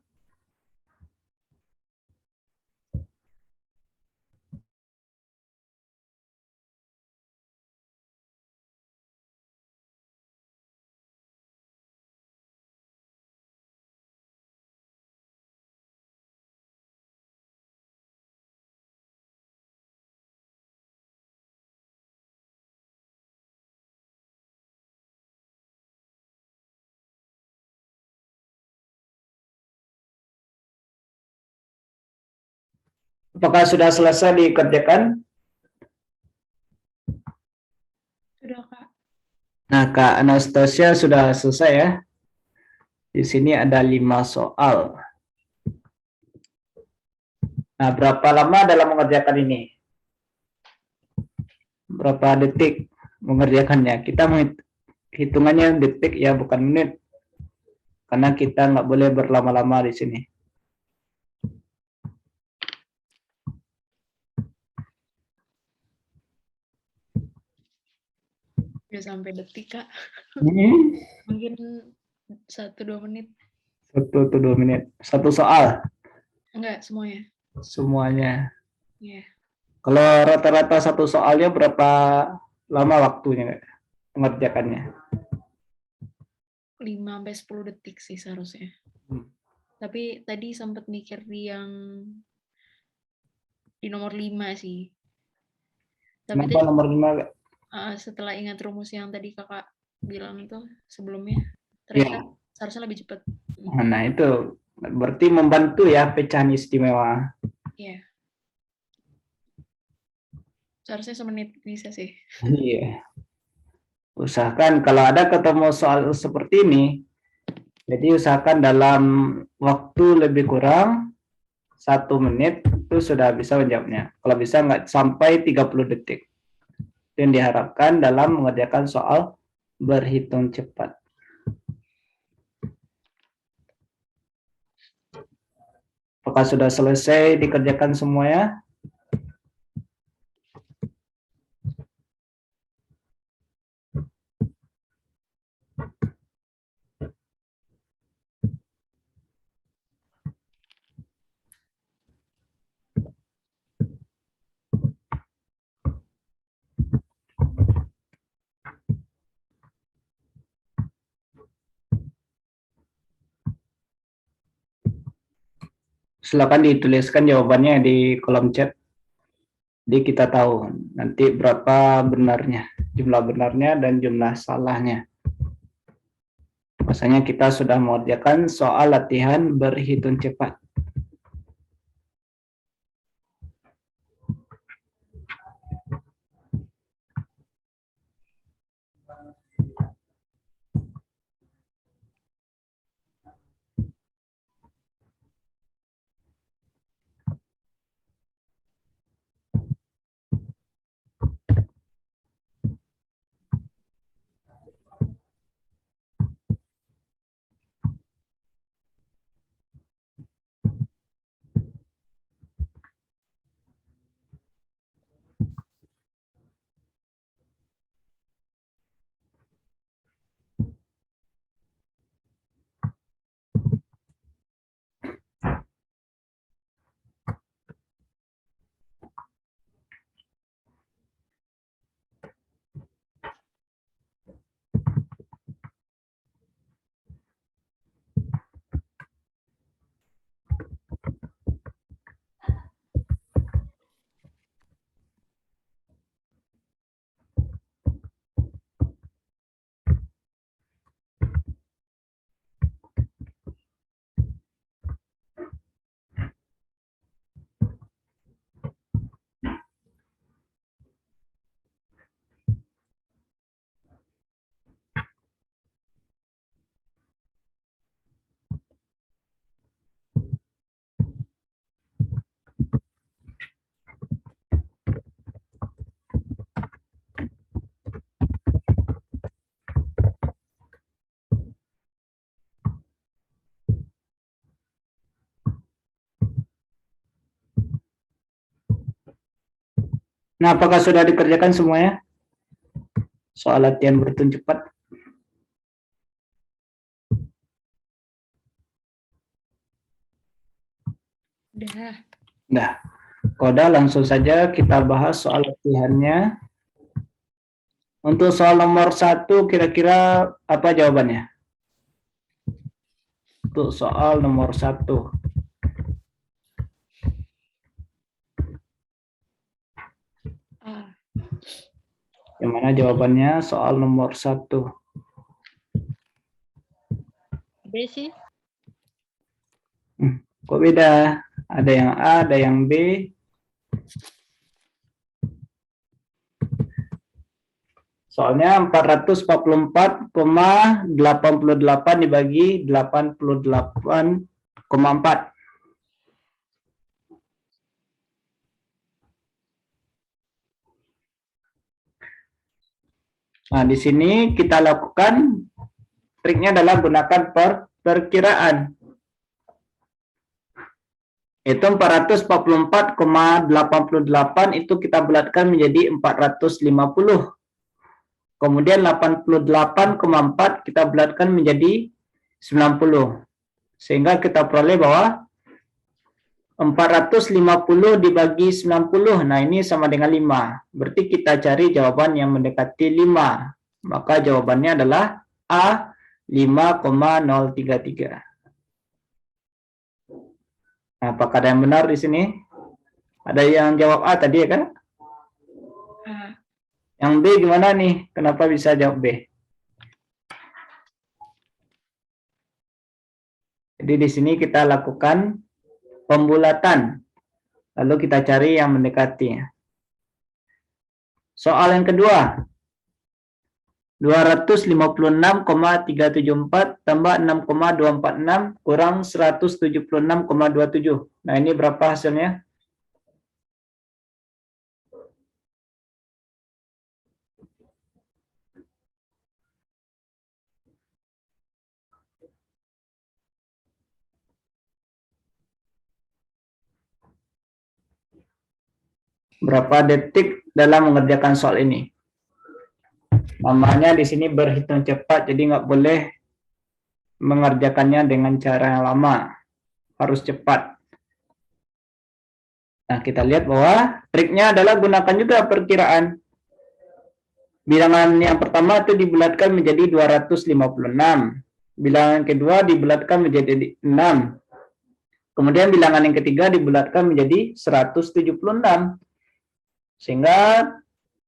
Apakah sudah selesai dikerjakan? Sudah, Kak. Nah, Kak Anastasia sudah selesai ya. Di sini ada 5 soal. Nah, berapa lama dalam mengerjakan ini? Berapa detik mengerjakannya? Kita hitungannya detik ya, bukan menit. Karena kita nggak boleh berlama-lama di sini. Udah sampai detik, Kak. Hmm. Mungkin 1-2 menit. 1-2 menit. Satu soal Enggak, semuanya. semuanya. Iya. Kalau rata-rata satu soalnya berapa lama waktunya mengerjakannya? 5-10 detik sih seharusnya. Tapi tadi sempat mikir di nomor 5 sih. Tapi Kenapa tadi nomor 5? setelah ingat rumus yang tadi Kakak bilang itu sebelumnya, Ya. ternyata seharusnya lebih cepat. Nah, itu berarti membantu ya pecahan istimewa. Iya. Seharusnya semenit bisa sih. Iya. Usahakan kalau ada ketemu soal seperti ini, jadi usahakan dalam waktu lebih kurang 1 menit itu sudah bisa menjawabnya. Kalau bisa nggak sampai 30 detik. Dan diharapkan dalam mengerjakan soal berhitung cepat. Apakah sudah selesai dikerjakan semuanya? Silakan dituliskan jawabannya di kolom chat. Jadi kita tahu nanti berapa benarnya, jumlah benarnya dan jumlah salahnya. Maksudnya kita sudah mengerjakan soal latihan berhitung cepat. Nah, apakah sudah dikerjakan semuanya? Soal latihan berhitung cepat. Udah. Nah, Koda langsung saja kita bahas soal latihannya. Untuk soal nomor 1 kira-kira apa jawabannya? Untuk soal nomor 1. Yang mana jawabannya soal nomor 1? B sih. Kok beda? Ada yang A, ada yang B. Soalnya 444,88 dibagi 88,4. Nah, di sini kita lakukan triknya adalah gunakan perkiraan. Itu 444,88 itu kita bulatkan menjadi 450. Kemudian 88,4 kita bulatkan menjadi 90. Sehingga kita peroleh bahwa 450 dibagi 90. Nah, ini sama dengan 5. Berarti kita cari jawaban yang mendekati 5. Maka jawabannya adalah A, 5,033. Nah, apakah ada yang benar di sini? Ada yang jawab A tadi ya kan? Yang B gimana nih? Kenapa bisa jawab B? Jadi di sini kita lakukan pembulatan. Lalu kita cari yang mendekati. Soal yang kedua. 256,374 tambah 6,246 kurang 176,27. Nah, ini berapa hasilnya? Berapa detik dalam mengerjakan soal ini? Namanya di sini berhitung cepat, jadi nggak boleh mengerjakannya dengan cara yang lama. Harus cepat. Nah, kita lihat bahwa triknya adalah gunakan juga perkiraan. Bilangan yang pertama itu dibulatkan menjadi 256. Bilangan kedua dibulatkan menjadi 6. Kemudian bilangan yang ketiga dibulatkan menjadi 176. Sehingga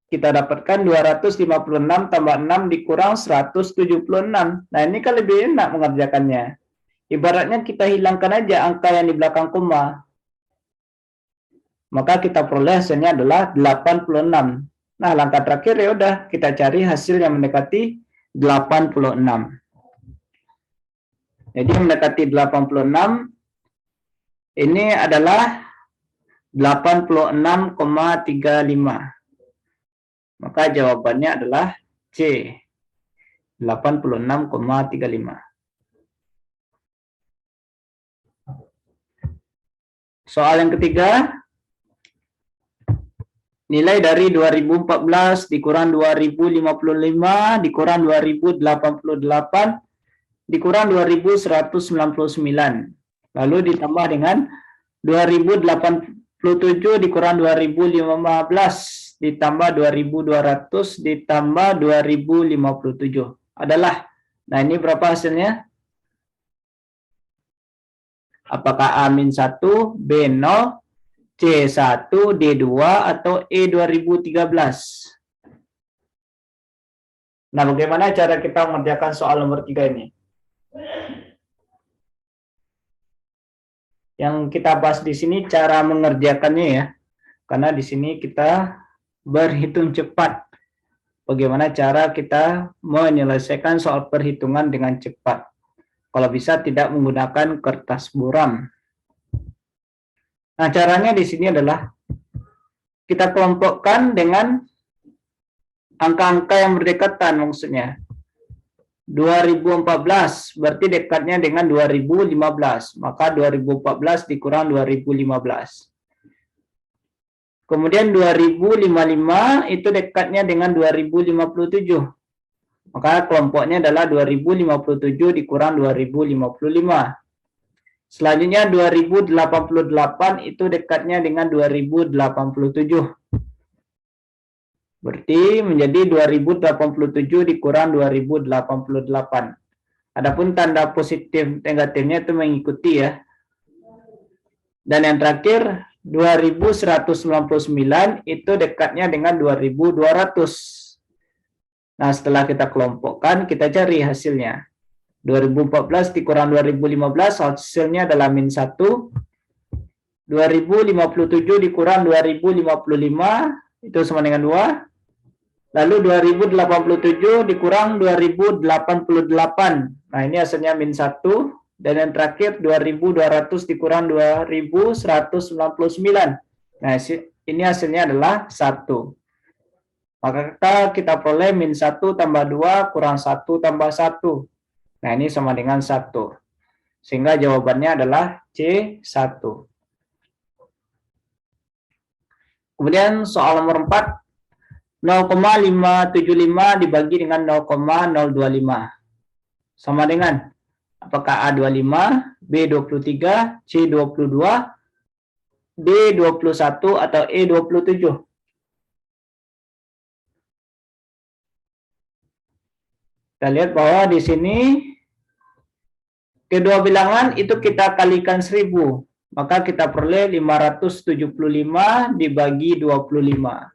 kita dapatkan 256 tambah 6 dikurang 176. Nah, ini kan lebih enak mengerjakannya. Ibaratnya kita hilangkan aja angka yang di belakang koma. Maka kita peroleh hasilnya adalah 86. Nah, langkah terakhir ya udah kita cari hasil yang mendekati 86. Jadi mendekati 86 ini adalah 86,35. Maka jawabannya adalah C. 86,35. Soal yang ketiga. Nilai dari 2014 dikurang 2055 dikurang 2088 dikurang 2199. Lalu ditambah dengan 2087 dikurang 2015 ditambah 2200 ditambah 2057 adalah. Nah, ini berapa hasilnya? Apakah A-1, B0, C1, D2, atau E2013? Nah, bagaimana cara kita mengerjakan soal nomor 3 ini? Yang kita bahas di sini cara mengerjakannya ya. Karena di sini kita berhitung cepat. Bagaimana cara kita menyelesaikan soal perhitungan dengan cepat. Kalau bisa tidak menggunakan kertas buram. Nah, caranya di sini adalah kita kelompokkan dengan angka-angka yang berdekatan maksudnya. 2014 berarti dekatnya dengan 2015. Maka 2014 dikurang 2015. Kemudian 2055 itu dekatnya dengan 2057. Maka kelompoknya adalah 2057 dikurang 2055. Selanjutnya 2088 itu dekatnya dengan 2087. Berarti menjadi 2087 dikurang 2088. Adapun tanda positif negatifnya itu mengikuti ya. Dan yang terakhir 2199 itu dekatnya dengan 2200. Nah, setelah kita kelompokkan, kita cari hasilnya. 2014 dikurang 2015, hasilnya adalah -1. 2057 dikurang 2055, itu sama dengan 2. Lalu 2087 dikurang 2088. Nah, ini hasilnya -1. Dan yang terakhir 2200 dikurang 2199. Nah, ini hasilnya adalah 1. Maka kita peroleh -1 tambah 2 kurang 1 tambah 1. Nah, ini sama dengan 1. Sehingga jawabannya adalah C1. Kemudian soal nomor 4. 0,575 dibagi dengan 0,025. Sama dengan apakah A25, B23, C22, D21 atau E27? Kita lihat bahwa di sini kedua bilangan itu kita kalikan 1000. Maka kita peroleh 575 dibagi 25.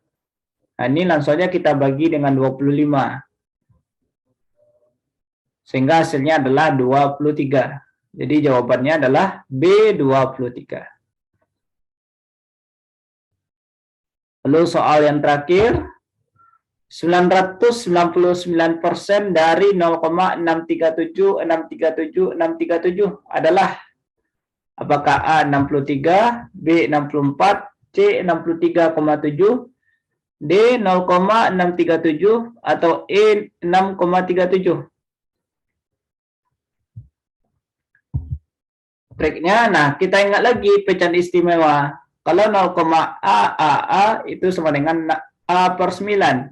Nah, ini langsung saja kita bagi dengan 25. Sehingga hasilnya adalah 23. Jadi jawabannya adalah B23. Lalu soal yang terakhir, 999% dari 0,637 adalah apakah A 63, B 64, C 63,7, D 0,637 atau E 6,37. Triknya, nah kita ingat lagi pecahan istimewa. Kalau 0,AAA itu sama dengan A per 9.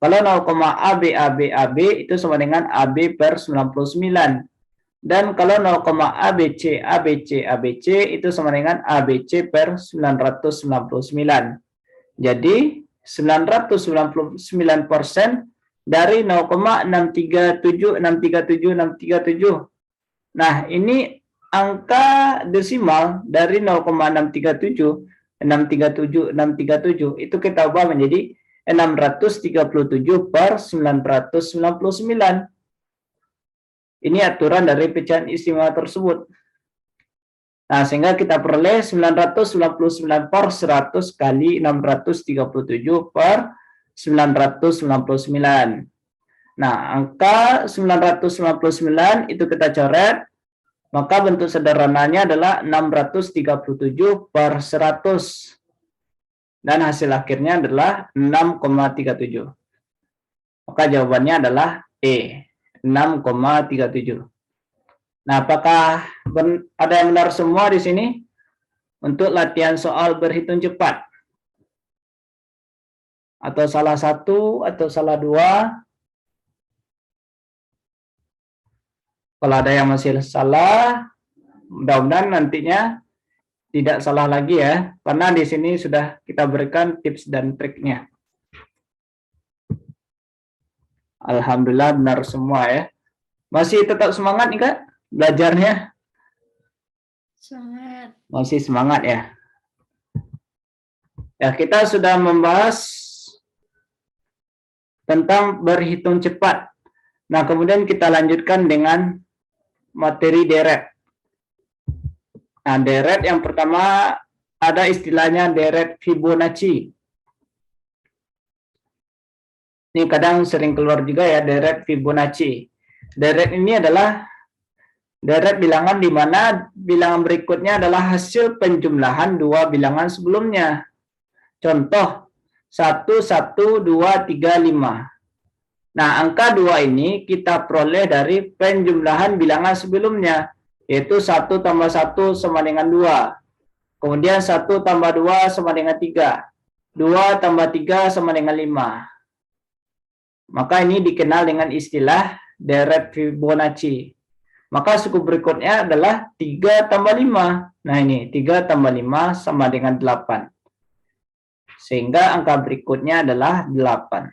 Kalau 0,ABABAB itu sama dengan AB per 99. Dan kalau 0,ABCABCABC itu sama dengan ABC per 999. Jadi 999% dari 0,637. Nah, ini angka desimal dari 0,637 itu kita ubah menjadi 637 per 999. Ini aturan dari pecahan istimewa tersebut. Nah, sehingga kita peroleh 999 per 100 kali 637 per 999. Nah, angka 999 itu kita coret. Maka bentuk sederhananya adalah 637 per 100. Dan hasil akhirnya adalah 6,37. Maka jawabannya adalah E, 6,37. Nah, apakah ada yang benar semua di sini? Untuk latihan soal berhitung cepat. Atau salah satu, atau salah dua. Kalau ada yang masih salah, mudah-mudahan nantinya tidak salah lagi ya, karena di sini sudah kita berikan tips dan triknya. Alhamdulillah benar semua ya. Masih tetap semangat nih Kak belajarnya? Semangat. Masih semangat ya. Ya, kita sudah membahas tentang berhitung cepat. Nah, kemudian kita lanjutkan dengan materi deret. Nah, deret yang pertama ada istilahnya deret Fibonacci. Ini kadang sering keluar juga ya, deret Fibonacci. Deret ini adalah deret bilangan di mana bilangan berikutnya adalah hasil penjumlahan dua bilangan sebelumnya. Contoh 1, 1, 2, 3, 5. Nah, angka 2 ini kita peroleh dari penjumlahan bilangan sebelumnya, yaitu 1 tambah 1 sama dengan 2. Kemudian 1 tambah 2 sama dengan 3. 2 tambah 3 sama dengan 5. Maka ini dikenal dengan istilah deret Fibonacci. Maka suku berikutnya adalah 3 tambah 5. Nah ini 3 tambah 5 sama dengan 8. Sehingga angka berikutnya adalah 8.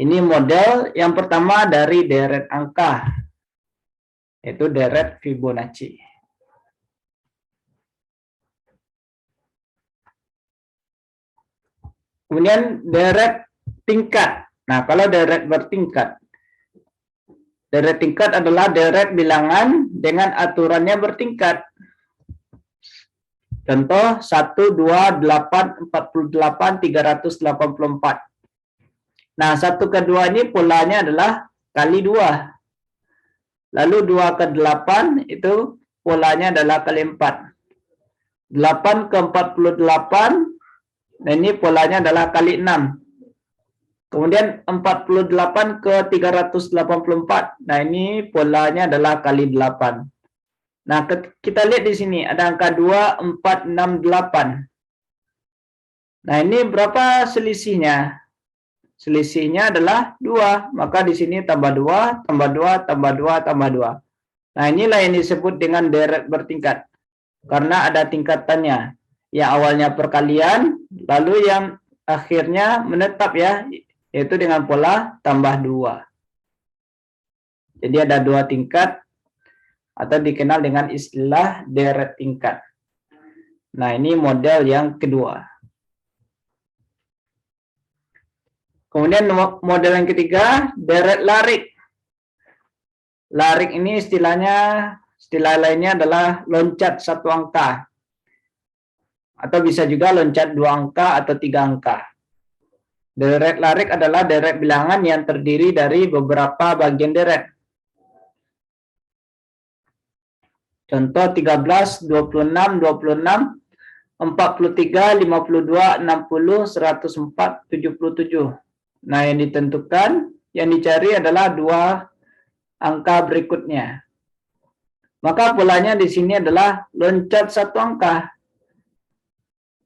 Ini model yang pertama dari deret angka, yaitu deret Fibonacci. Kemudian deret tingkat. Nah, kalau deret bertingkat, deret tingkat adalah deret bilangan dengan aturannya bertingkat. Contoh 1, 2, 8, 48, 384. Nah, 1 ke 2 ini polanya adalah kali 2. Lalu 2 ke 8 itu polanya adalah kali 4. 8 ke 48, nah ini polanya adalah kali 6. Kemudian 48 ke 384, nah ini polanya adalah kali 8. Nah, kita lihat di sini ada angka 2, 4, 6, 8. Nah, ini berapa selisihnya? Selisihnya adalah 2, maka di sini tambah 2, tambah 2, tambah 2, tambah 2. Nah, inilah yang disebut dengan deret bertingkat. Karena ada tingkatannya. Yang awalnya perkalian, lalu yang akhirnya menetap ya, yaitu dengan pola tambah 2. Jadi ada 2 tingkat, atau dikenal dengan istilah deret tingkat. Nah, ini model yang kedua. Kemudian model yang ketiga, deret larik. Larik ini istilah lainnya adalah loncat 1 angka. Atau bisa juga loncat 2 angka atau 3 angka. Deret larik adalah deret bilangan yang terdiri dari beberapa bagian deret. Contoh 13, 26, 26, 43, 52, 60, 104, 77. Nah, yang ditentukan, yang dicari adalah 2 angka berikutnya. Maka polanya di sini adalah loncat 1 angka.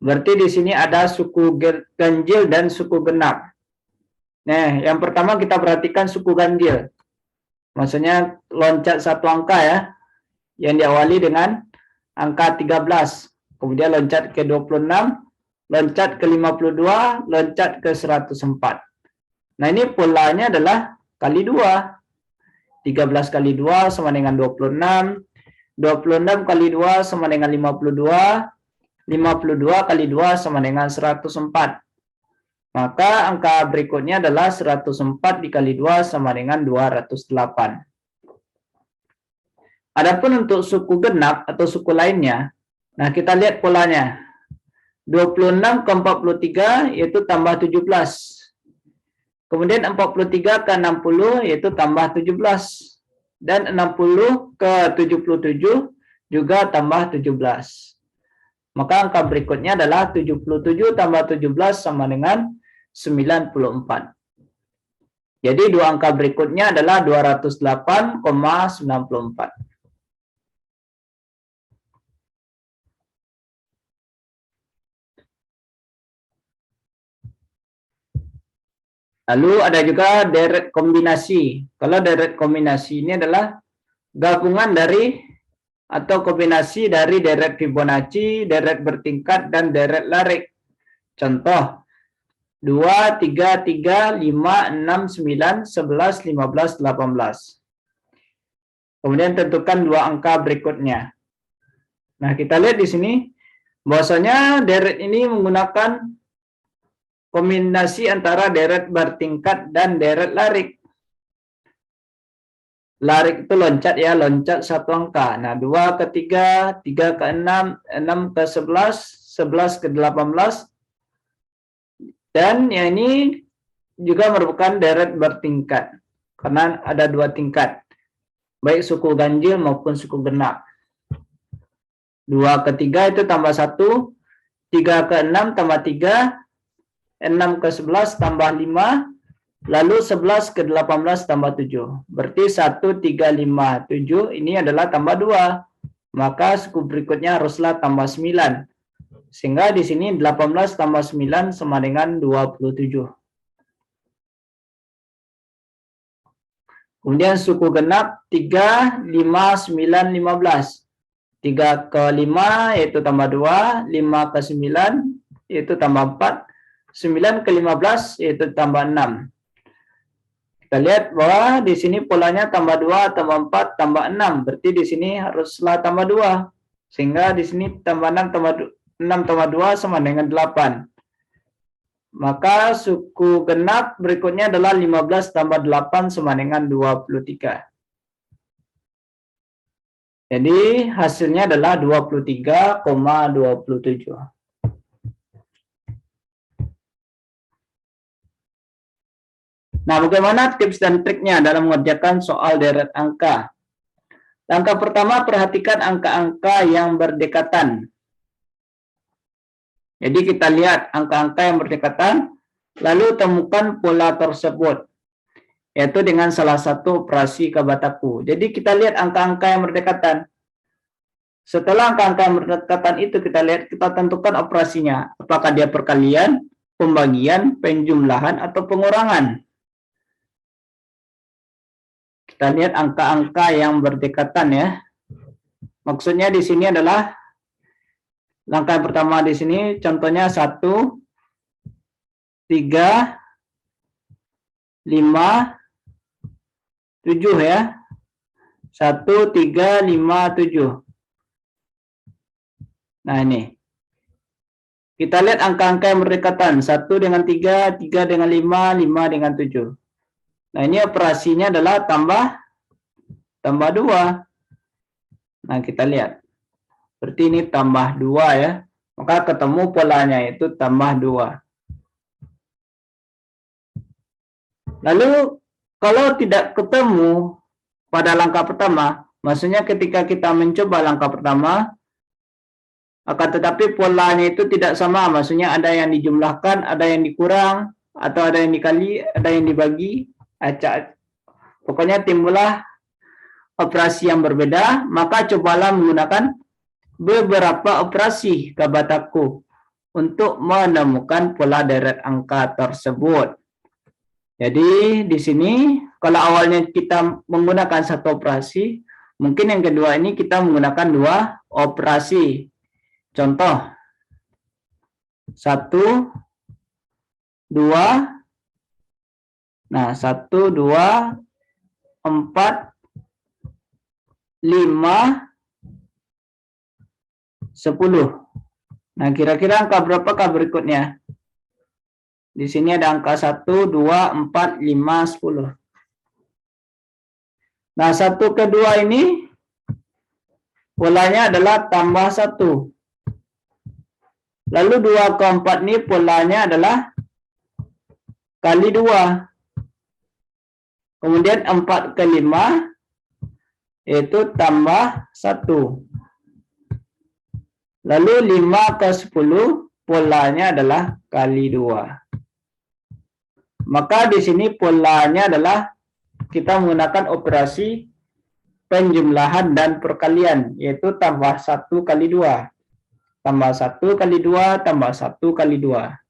Berarti di sini ada suku ganjil dan suku genap. Nah, yang pertama kita perhatikan suku ganjil. Maksudnya loncat 1 angka ya, yang diawali dengan angka 13. Kemudian loncat ke 26, loncat ke 52, loncat ke 104. Nah, ini polanya adalah kali 2. 13 kali 2 sama dengan 26. 26 kali 2 sama dengan 52. 52 kali 2 sama dengan 104. Maka angka berikutnya adalah 104 dikali 2 sama dengan 208. Adapun untuk suku genap atau suku lainnya, nah kita lihat polanya. 26 ke 43 yaitu tambah 17. Kemudian 43 ke 60 yaitu tambah 17. Dan 60 ke 77 juga tambah 17. Maka angka berikutnya adalah 77 tambah 17 sama dengan 94. Jadi 2 angka berikutnya adalah 208,94. Lalu ada juga deret kombinasi. Kalau deret kombinasi ini adalah gabungan dari atau kombinasi dari deret Fibonacci, deret bertingkat, dan deret larik. Contoh, 2, 3, 3, 5, 6, 9, 11, 15, 18. Kemudian tentukan 2 angka berikutnya. Nah, kita lihat di sini, bahwasanya deret ini menggunakan kombinasi antara deret bertingkat dan deret larik. Larik itu loncat ya, loncat 1 angka. Nah, 2 ke 3, 3 ke 6, 6 ke 11, 11 ke 18. Dan yang ini juga merupakan deret bertingkat. Karena ada 2 tingkat. Baik suku ganjil maupun suku genap. 2 ke 3 itu tambah 1, 3 ke 6 tambah 3, 6 ke 11 tambah 5, lalu 11 ke 18 tambah 7. Berarti 1, 3, 5, 7 ini adalah tambah 2. Maka suku berikutnya haruslah tambah 9. Sehingga di sini 18 tambah 9 sama dengan 27. Kemudian suku genap 3, 5, 9, 15. 3 ke 5 yaitu tambah 2, 5 ke 9 yaitu tambah 4, 9 ke 15 yaitu tambah 6. Kita lihat bahwa di sini polanya tambah 2, tambah 4, tambah 6. Berarti di sini haruslah tambah 2. Sehingga di sini tambah 6 tambah 2 sama dengan 8. Maka suku genap berikutnya adalah 15 tambah 8 sama dengan 23. Jadi hasilnya adalah 23,27. Nah, bagaimana tips dan triknya dalam mengerjakan soal deret angka? Langkah pertama, perhatikan angka-angka yang berdekatan. Jadi kita lihat angka-angka yang berdekatan, lalu temukan pola tersebut, yaitu dengan salah satu operasi Kabataku. Jadi kita lihat angka-angka yang berdekatan. Setelah angka-angka yang berdekatan itu kita lihat, kita tentukan operasinya. Apakah dia perkalian, pembagian, penjumlahan, atau pengurangan. Kita lihat angka-angka yang berdekatan ya. Maksudnya di sini adalah langkah yang pertama di sini contohnya 1, 3, 5, 7 ya. 1, 3, 5, 7. Nah ini. Kita lihat angka-angka yang berdekatan. 1 dengan 3, 3 dengan 5, 5 dengan 7. Nah ini operasinya adalah tambah 2. Nah kita lihat. Seperti ini tambah 2 ya. Maka ketemu polanya itu tambah 2. Lalu kalau tidak ketemu pada langkah pertama, maksudnya ketika kita mencoba langkah pertama, akan tetapi polanya itu tidak sama. Maksudnya ada yang dijumlahkan, ada yang dikurang, atau ada yang dikali, ada yang dibagi. Pokoknya timbullah operasi yang berbeda, maka cobalah menggunakan beberapa operasi Kabataku untuk menemukan pola deret angka tersebut. Jadi di sini kalau awalnya kita menggunakan satu operasi, mungkin yang kedua ini kita menggunakan 2 operasi. Contoh 1, 2. Nah, 1, 2, 4, 5, 10. Nah, kira-kira angka berapakah berikutnya? Di sini ada angka 1, 2, 4, 5, 10. Nah, 1 ke 2 ini polanya adalah tambah 1. Lalu 2 ke 4 ini polanya adalah kali 2. Kemudian 4 ke 5 yaitu tambah 1. Lalu 5 ke 10 polanya adalah kali 2. Maka di sini polanya adalah kita menggunakan operasi penjumlahan dan perkalian, yaitu tambah 1 kali 2. Tambah 1 kali 2 tambah 1 kali 2.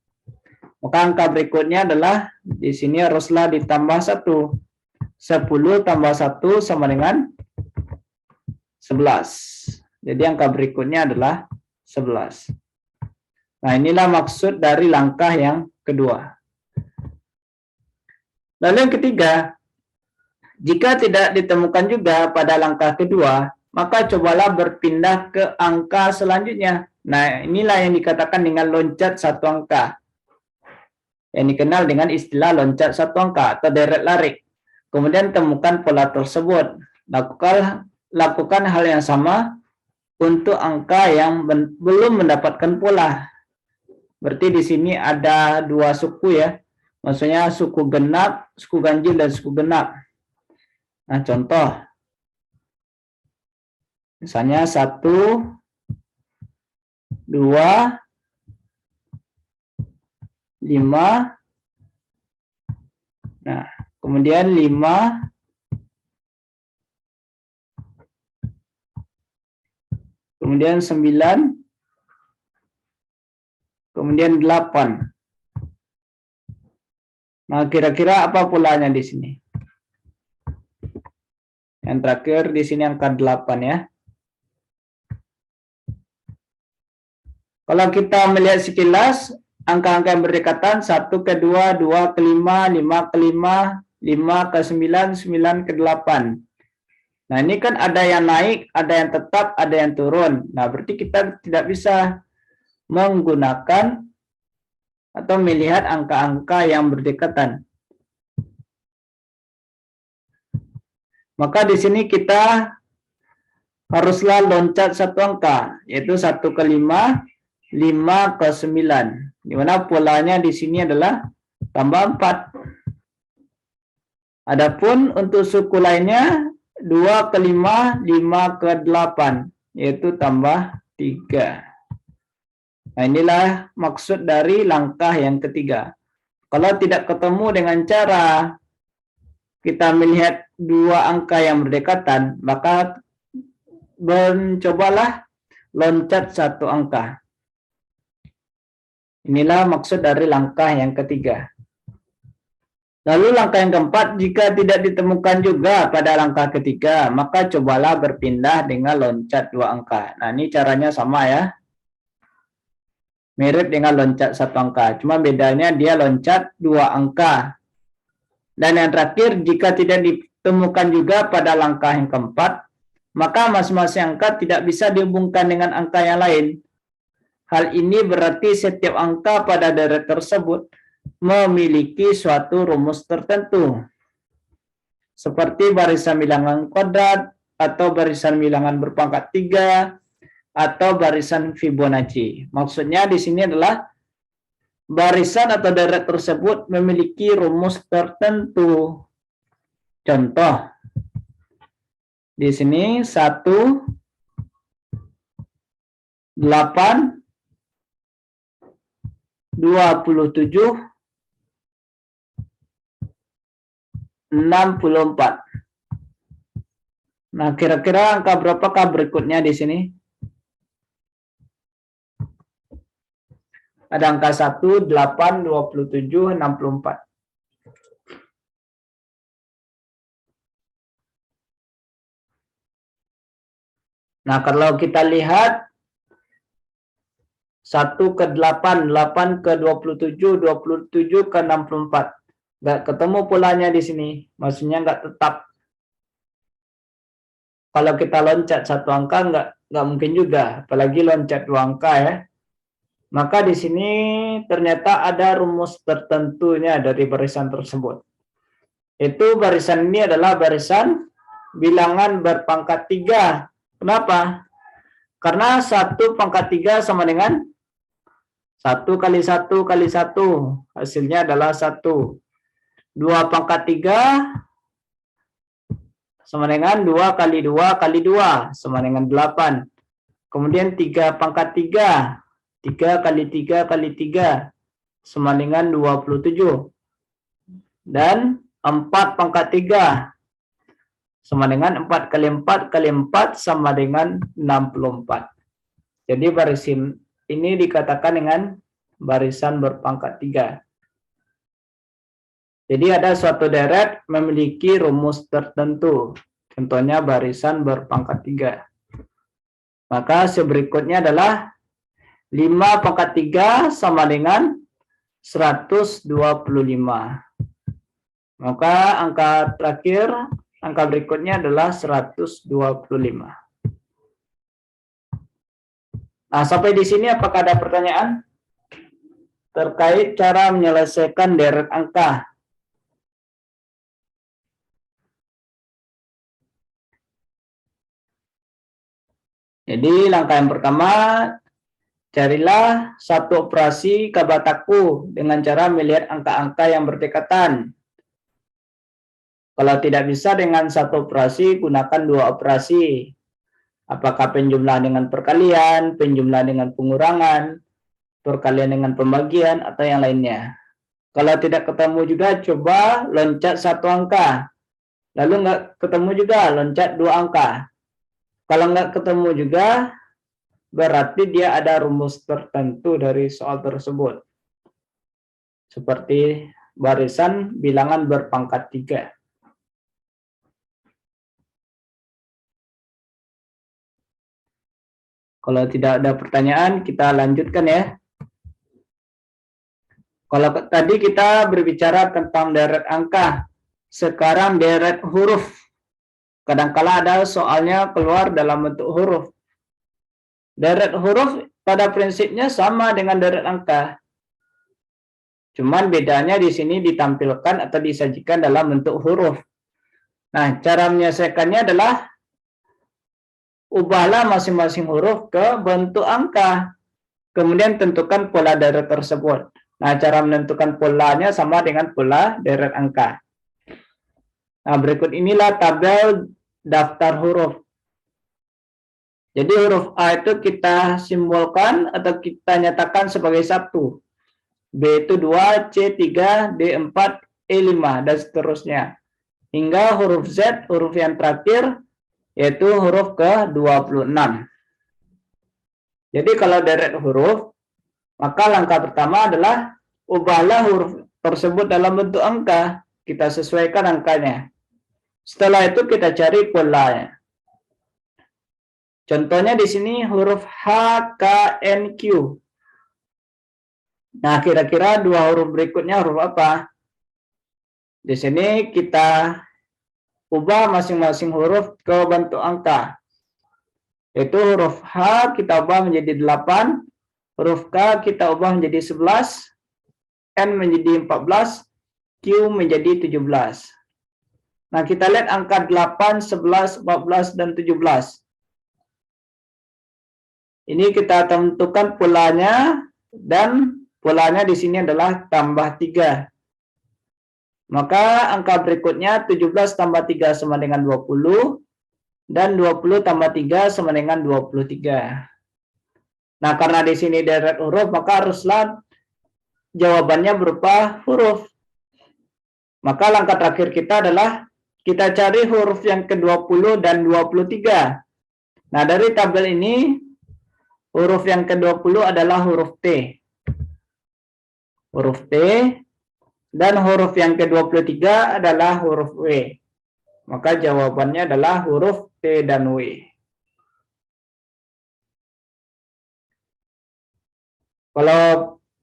Maka angka berikutnya adalah di sini haruslah ditambah 1. 10 tambah 1 sama dengan 11. Jadi angka berikutnya adalah 11. Nah, inilah maksud dari langkah yang kedua. Lalu yang ketiga, jika tidak ditemukan juga pada langkah kedua, maka cobalah berpindah ke angka selanjutnya. Nah, inilah yang dikatakan dengan loncat satu angka. Yang dikenal dengan istilah loncat satu angka atau deret larik. Kemudian temukan pola tersebut. Lakukan hal yang sama untuk angka yang belum mendapatkan pola. Berarti di sini ada 2 suku ya. Maksudnya suku genap, suku ganjil, dan suku genap. Nah, contoh. Misalnya 1, 2, 5. Nah, kemudian 5, kemudian 9, kemudian 8. Nah, kira-kira apa polanya di sini? Yang terakhir di sini angka 8 ya. Kalau kita melihat sekilas, angka-angka yang berdekatan 1 ke 2, 2 ke 5, 5 ke 5, 5 ke 9, 9 ke 8. Nah, ini kan ada yang naik, ada yang tetap, ada yang turun. Nah, berarti kita tidak bisa menggunakan atau melihat angka-angka yang berdekatan. Maka di sini kita haruslah loncat satu angka, yaitu 1 ke 5, 5 ke 9. Di mana polanya di sini adalah tambah 4. Adapun untuk suku lainnya 2 ke 5, 5 ke 8, yaitu tambah 3. Nah, inilah maksud dari langkah yang ketiga. Kalau tidak ketemu dengan cara kita melihat dua angka yang berdekatan, maka mencobalah loncat satu angka. Inilah maksud dari langkah yang ketiga. Lalu langkah yang keempat, jika tidak ditemukan juga pada langkah ketiga, maka cobalah berpindah dengan loncat dua angka. Nah, ini caranya sama ya. Mirip dengan loncat satu angka, cuma bedanya dia loncat dua angka. Dan yang terakhir, jika tidak ditemukan juga pada langkah yang keempat, maka masing-masing angka tidak bisa dihubungkan dengan angka yang lain. Hal ini berarti setiap angka pada deret tersebut memiliki suatu rumus tertentu. Seperti barisan bilangan kuadrat, atau barisan bilangan berpangkat 3, atau barisan Fibonacci. Maksudnya di sini adalah barisan atau deret tersebut memiliki rumus tertentu. Contoh, di sini 1, 8, 27, 64. Nah, kira-kira angka berapakah berikutnya di sini? Ada angka 1, 8, 27, 64. Nah, kalau kita lihat 1 ke 8, 8 ke 27, 27 ke 64. Nggak ketemu polanya di sini. Maksudnya nggak tetap. Kalau kita loncat satu angka, nggak mungkin juga. Apalagi loncat dua angka ya. Maka di sini ternyata ada rumus tertentunya dari barisan tersebut. Itu barisan ini adalah barisan bilangan berpangkat 3. Kenapa? Karena 1 pangkat 3 sama dengan 1 kali 1 kali 1. Hasilnya adalah 1. 2 pangkat 3 sama dengan 2 kali 2 kali 2 sama dengan 8. Kemudian 3 pangkat 3. 3 kali 3 kali 3 sama dengan 27. Dan 4 pangkat 3 sama dengan 4 kali 4 kali 4 sama dengan 64. Jadi barisan ini dikatakan dengan barisan berpangkat 3. Jadi ada suatu deret memiliki rumus tertentu. Contohnya barisan berpangkat 3. Maka berikutnya adalah 5 pangkat 3 sama dengan 125. Maka angka terakhir, angka berikutnya adalah 125. Nah, sampai di sini apakah ada pertanyaan terkait cara menyelesaikan deret angka? Jadi langkah yang pertama, carilah satu operasi Kabataku dengan cara melihat angka-angka yang berdekatan. Kalau tidak bisa dengan satu operasi, gunakan dua operasi. Apakah penjumlahan dengan perkalian, penjumlahan dengan pengurangan, perkalian dengan pembagian, atau yang lainnya. Kalau tidak ketemu juga, coba loncat satu angka. Lalu nggak ketemu juga, loncat dua angka. Kalau nggak ketemu juga, berarti dia ada rumus tertentu dari soal tersebut. Seperti barisan bilangan berpangkat 3. Kalau tidak ada pertanyaan, kita lanjutkan ya. Kalau tadi kita berbicara tentang deret angka, sekarang deret huruf. Kadangkala ada soalnya keluar dalam bentuk huruf. Deret huruf pada prinsipnya sama dengan deret angka. Cuman bedanya di sini ditampilkan atau disajikan dalam bentuk huruf. Nah, cara menyelesaikannya adalah ubahlah masing-masing huruf ke bentuk angka. Kemudian tentukan pola deret tersebut. Nah, cara menentukan polanya sama dengan pola deret angka. Nah, berikut inilah tabel daftar huruf. Jadi huruf A itu kita simbolkan atau kita nyatakan sebagai 1. B itu 2, C 3, D 4, E 5, dan seterusnya. Hingga huruf Z, huruf yang terakhir, yaitu huruf ke-26. Jadi kalau deret huruf, maka langkah pertama adalah ubahlah huruf tersebut dalam bentuk angka. Kita sesuaikan angkanya. Setelah itu kita cari polanya. Contohnya di sini huruf H, K, N, Q. Nah, kira-kira dua huruf berikutnya huruf apa? Di sini kita ubah masing-masing huruf ke bentuk angka. Yaitu huruf H kita ubah menjadi 8, huruf K kita ubah menjadi 11, N menjadi 14, Q menjadi 17. Nah, kita lihat angka 8, 11, 14, dan 17. Ini kita tentukan polanya, dan polanya di sini adalah tambah 3. Maka angka berikutnya 17 tambah 3 sama dengan 20, dan 20 tambah 3 sama dengan 23. Nah, karena di sini deret huruf, maka haruslah jawabannya berupa huruf. Maka langkah terakhir kita adalah kita cari huruf yang ke-20 dan 23. Nah, dari tabel ini, huruf yang ke-20 adalah huruf T. Huruf T. Dan huruf yang ke-23 adalah huruf W. Maka jawabannya adalah huruf T dan W. Kalau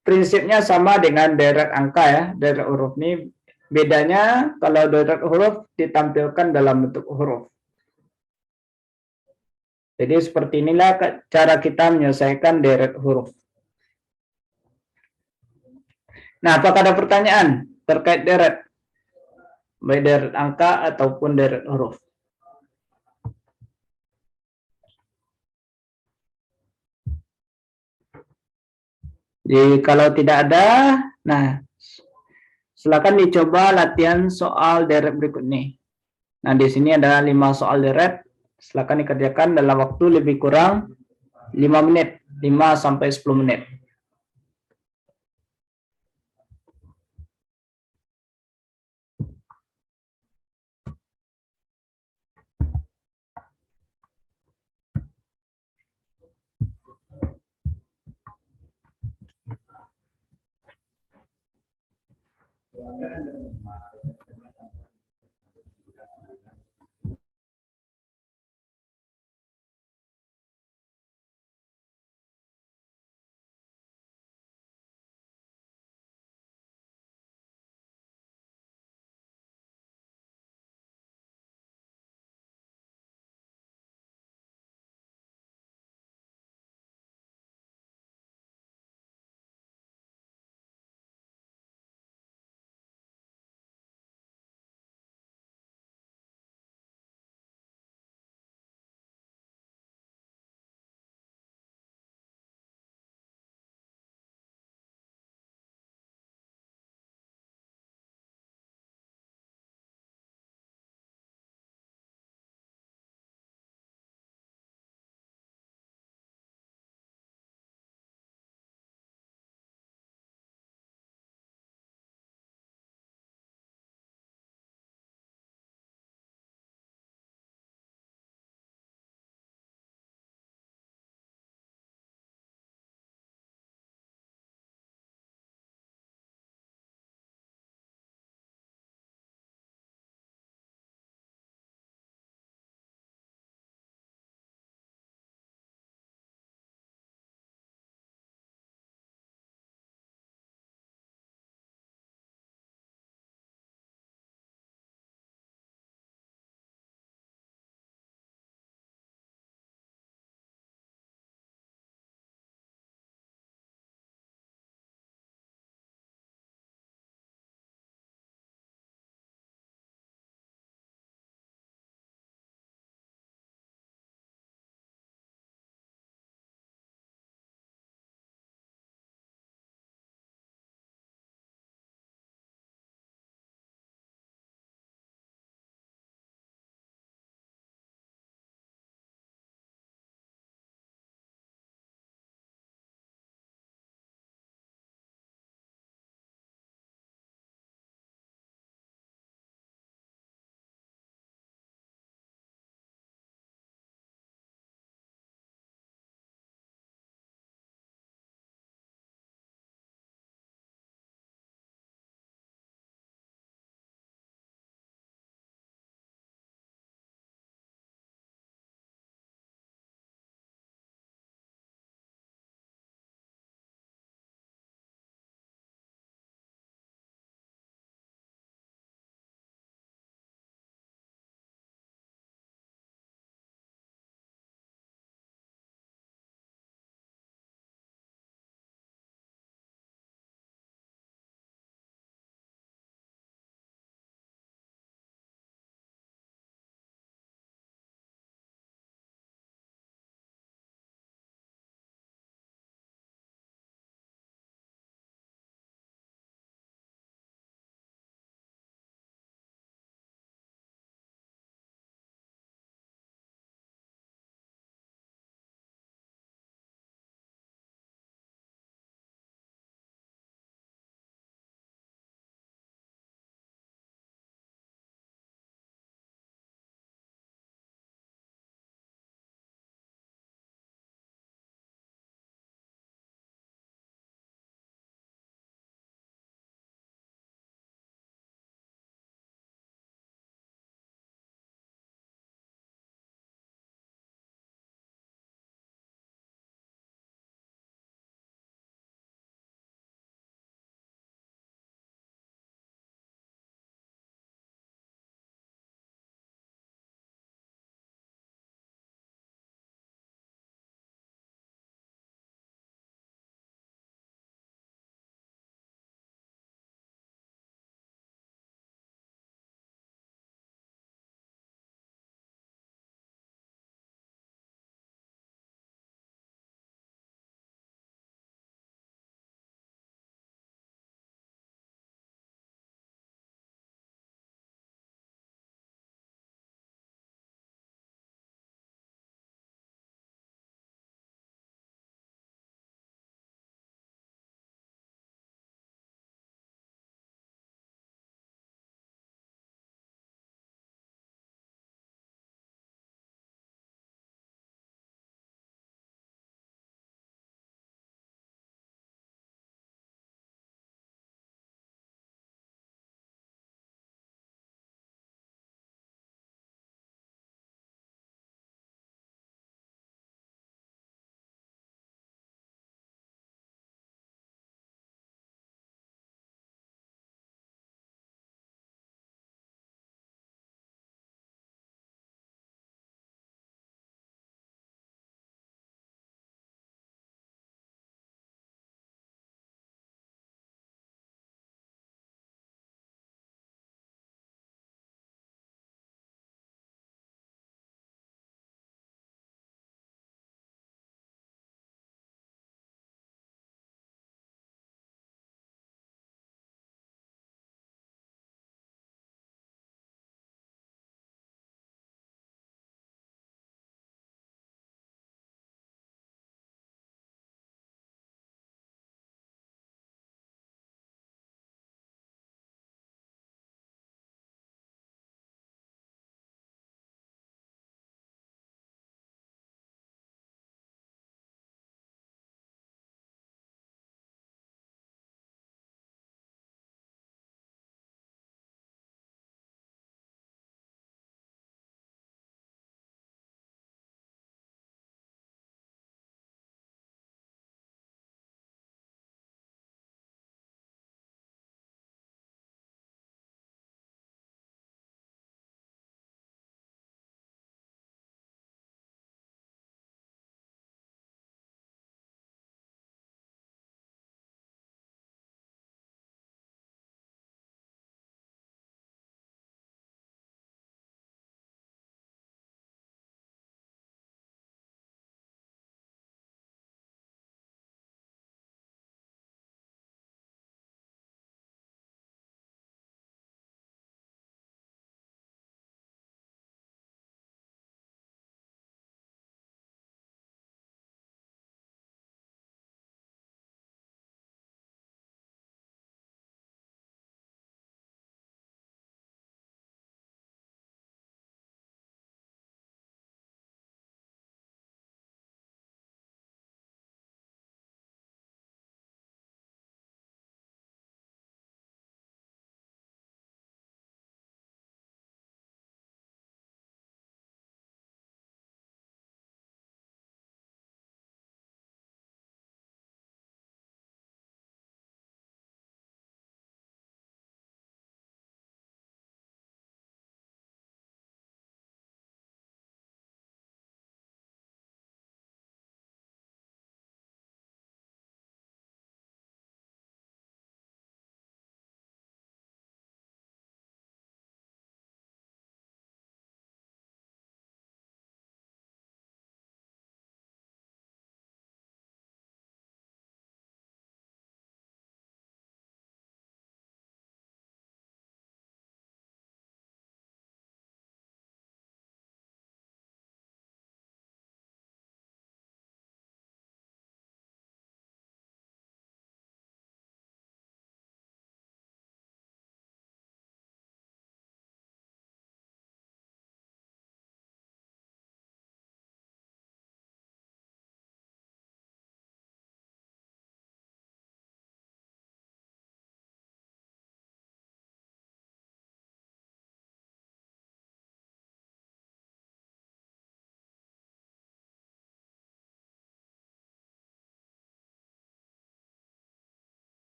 prinsipnya sama dengan deret angka ya, deret huruf ini bedanya kalau deret huruf ditampilkan dalam bentuk huruf. Jadi seperti inilah cara kita menyelesaikan deret huruf. Nah, apakah ada pertanyaan terkait deret? Baik deret angka ataupun deret huruf. Jadi kalau tidak ada, nah silakan dicoba latihan soal deret berikut ini. Nah, di sini ada 5 soal deret. Silakan dikerjakan dalam waktu lebih kurang 5 menit, 5 sampai 10 menit.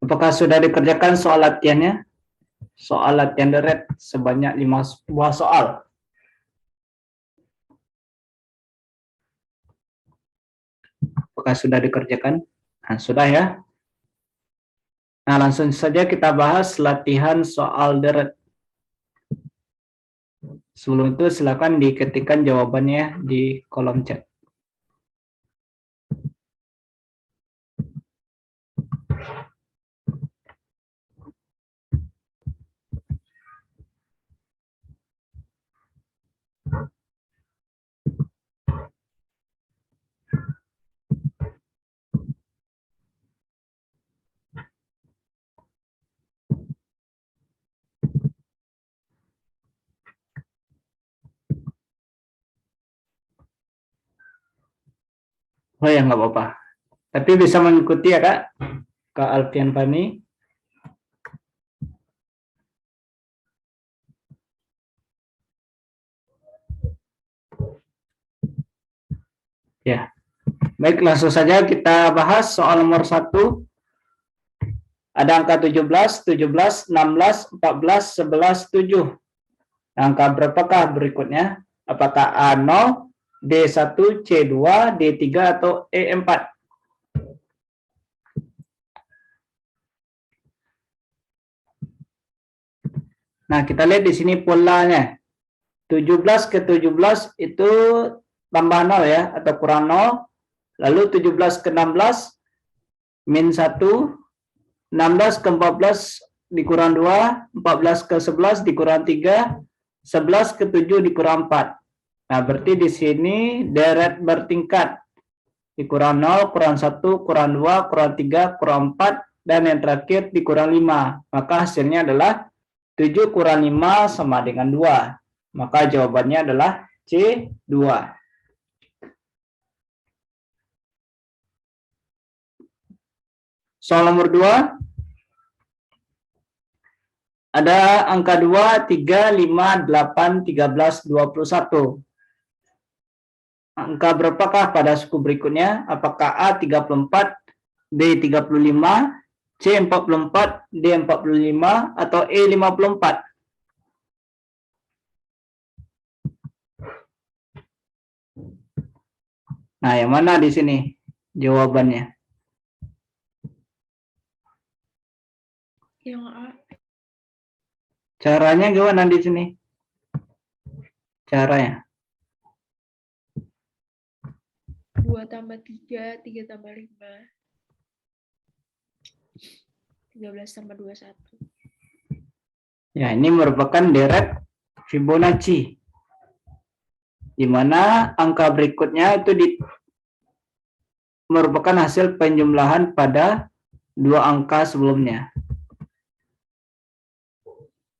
Apakah sudah dikerjakan soal latihannya? Soal latihan deret sebanyak 5 buah soal. Apakah sudah dikerjakan? Nah, sudah ya. Nah, langsung saja kita bahas latihan soal deret. Sebelum itu silakan diketikkan jawabannya di kolom chat. Oh ya, nggak apa-apa. Tapi bisa mengikuti ya, Kak? Kak Alfian Fani. Ya. Baik, langsung saja kita bahas soal nomor 1. Ada angka 17, 17, 16, 14, 11, 7. Angka berapakah berikutnya? Apakah A0, D1, C2, D3, atau E4? Nah, kita lihat di sini polanya. 17 ke 17 itu tambah 0 ya, atau kurang 0. Lalu 17 ke 16, min 1. 16 ke 14 dikurang 2. 14 ke 11 dikurang 3. 11 ke 7 dikurang 4. Nah, berarti di sini deret bertingkat. Dikurang 0, kurang 1, kurang 2, kurang 3, kurang 4, dan yang terakhir dikurang 5. Maka hasilnya adalah 7 kurang 5 sama dengan 2. Maka jawabannya adalah C2. Soal nomor 2. Ada angka 2, 3, 5, 8, 13, 21. Angka berapakah pada suku berikutnya? Apakah A34, B35, C44, D45, atau E54? Nah, yang mana di sini jawabannya? Yang A. Caranya gimana di sini? Caranya. 2 tambah 3, 3 tambah 5. 13 tambah 21. Ya, ini merupakan deret Fibonacci. Di mana angka berikutnya itu merupakan hasil penjumlahan pada 2 angka sebelumnya.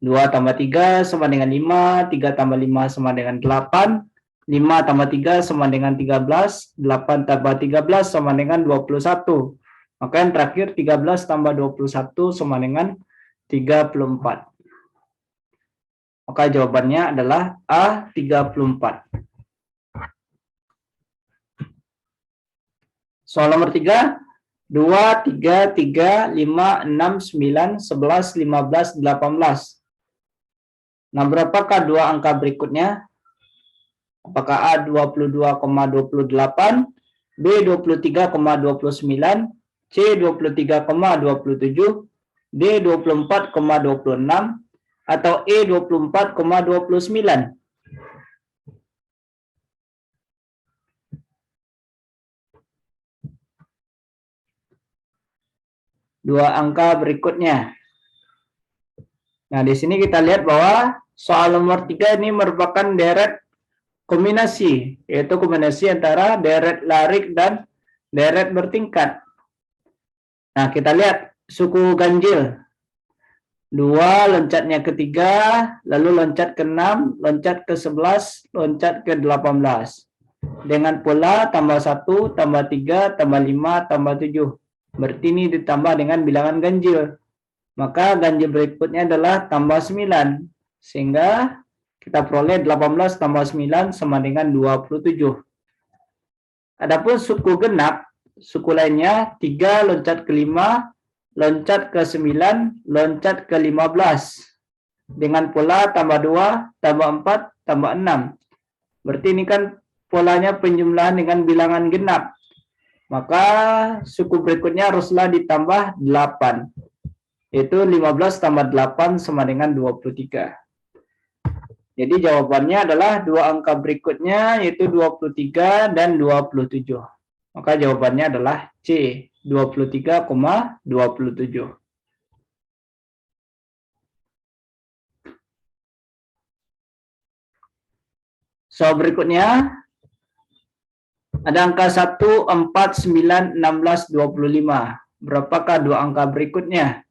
2 tambah 3 sama dengan 5, 3 tambah 5 sama dengan 8, 5 tambah 3 sama dengan 13, 8 tambah 13 sama dengan 21. Maka yang terakhir 13 tambah 21 sama dengan 34. Maka jawabannya adalah A34. Soal nomor 3. 2, 3, 3, 5, 6, 9, 11, 15, 18. Nah, berapakah 2 angka berikutnya? Apakah A 22,28, B 23,29, C 23,27, D 24,26, atau E 24,29? Dua angka berikutnya. Nah, di sini kita lihat bahwa soal nomor 3 ini merupakan deret kombinasi, yaitu kombinasi antara deret larik dan deret bertingkat. Nah, kita lihat suku ganjil. 2 loncatnya ke 3, lalu loncat ke 6, loncat ke 11, loncat ke 18. Dengan pola tambah 1, tambah 3, tambah 5, tambah 7. Berarti ini ditambah dengan bilangan ganjil. Maka ganjil berikutnya adalah tambah 9. Sehingga kita peroleh 18 tambah 9 sama dengan 27. Adapun suku genap, suku lainnya 3 loncat ke 5, loncat ke 9, loncat ke 15. Dengan pola tambah 2, tambah 4, tambah 6. Berarti ini kan polanya penjumlahan dengan bilangan genap. Maka suku berikutnya haruslah ditambah 8. Yaitu 15 tambah 8 sama dengan 23. Jadi jawabannya adalah dua angka berikutnya yaitu 23 dan 27. Maka jawabannya adalah C, 23,27. Soal berikutnya, ada angka 1, 4, 9, 16, 25. Berapakah dua angka berikutnya?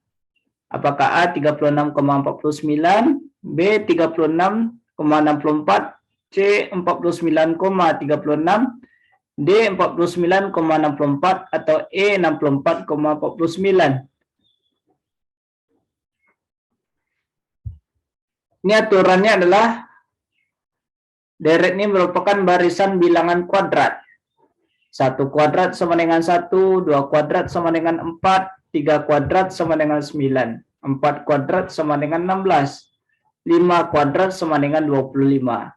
Apakah A 36,49, B 36,64, C 49,36, D 49,64, atau E 64,49? Ini aturannya adalah deret ini merupakan barisan bilangan kuadrat. 1 kuadrat sama dengan 1, 2 kuadrat sama dengan 4, 3 kuadrat sama dengan 9, 4 kuadrat sama dengan 16, 5 kuadrat sama dengan 25.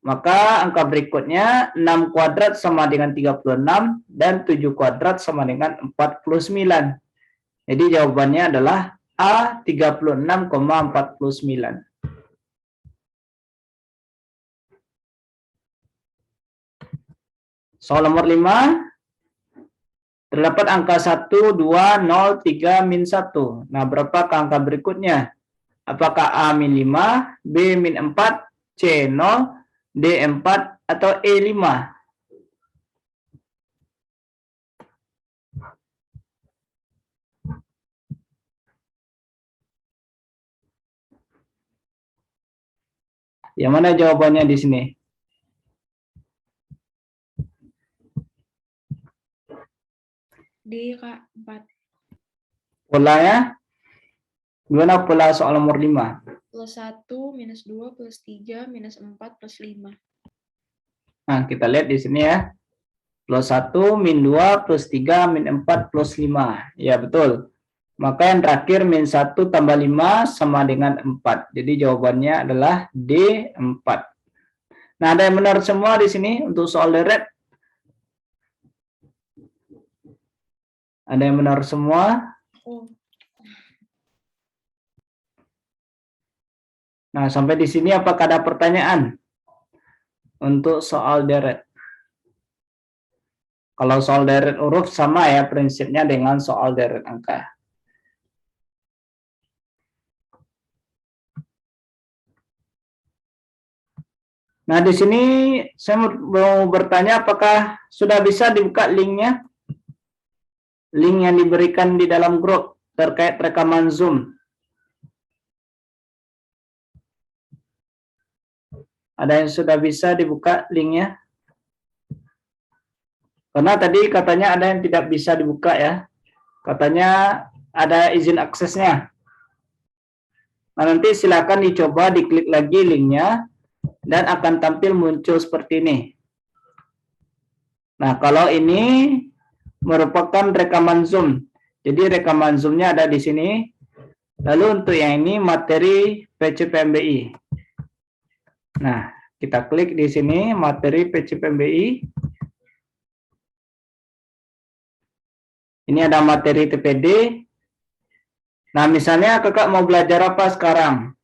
Maka angka berikutnya 6 kuadrat sama dengan 36 dan 7 kuadrat sama dengan 49. Jadi jawabannya adalah A 36,49. Soal nomor 5, terdapat angka 1, 2, 0, 3, min 1. Nah, berapakah angka berikutnya? Apakah A min 5, B min 4, C 0, D 4, atau E 5? Yang mana jawabannya di sini? D, Kak, 4. Polanya? Gimana pola soal nomor 5? Plus 1, minus 2, plus 3, minus 4, plus 5. Nah, kita lihat di sini ya. Plus 1, min 2, plus 3, min 4, plus 5. Ya, betul. Maka yang terakhir min 1 tambah 5 sama dengan 4. Jadi jawabannya adalah D 4. Nah, ada yang benar semua di sini untuk soal deret? Ada yang benar semua? Oh, Nah, sampai di sini apakah ada pertanyaan untuk soal deret? Kalau soal deret huruf sama ya prinsipnya dengan soal deret angka. Nah, di sini saya mau bertanya apakah sudah bisa dibuka linknya? Link yang diberikan di dalam grup terkait rekaman Zoom. Ada yang sudah bisa dibuka linknya? Karena tadi katanya ada yang tidak bisa dibuka ya. Katanya ada izin aksesnya. Nah, nanti silakan dicoba diklik lagi linknya dan akan tampil muncul seperti ini. Nah, kalau ini merupakan rekaman Zoom. Jadi rekaman Zoom-nya ada di sini. Lalu untuk yang ini materi PCPMBI. Nah, kita klik di sini materi PCPMBI. Ini ada materi TPD. Nah, misalnya kakak mau belajar apa sekarang?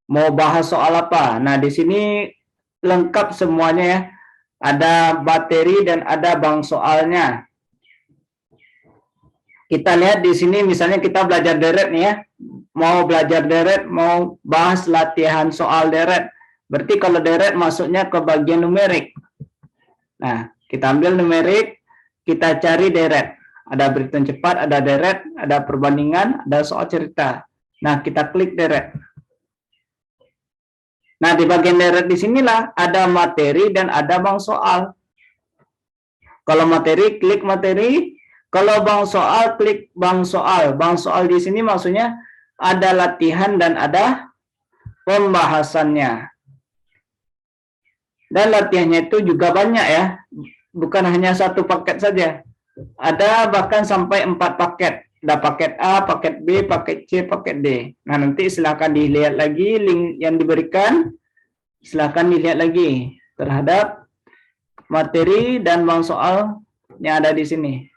Mau bahas soal apa? Nah, di sini lengkap semuanya ya. Ada materi dan ada bank soalnya. Kita lihat di sini misalnya kita belajar deret nih ya. Mau belajar deret, mau bahas latihan soal deret. Berarti kalau deret masuknya ke bagian numerik. Nah, kita ambil numerik, kita cari deret. Ada berhitung cepat, ada deret, ada perbandingan, ada soal cerita. Nah, kita klik deret. Nah, di bagian deret di sinilah ada materi dan ada bank soal. Kalau materi, klik materi. Kalau bank soal, klik bank soal. Bank soal di sini maksudnya ada latihan dan ada pembahasannya. Dan latihannya itu juga banyak ya. Bukan hanya satu paket saja. Ada bahkan sampai 4 paket. Ada paket A, paket B, paket C, paket D. Nah, nanti silakan dilihat lagi link yang diberikan. Silakan dilihat lagi terhadap materi dan bank soal yang ada di sini.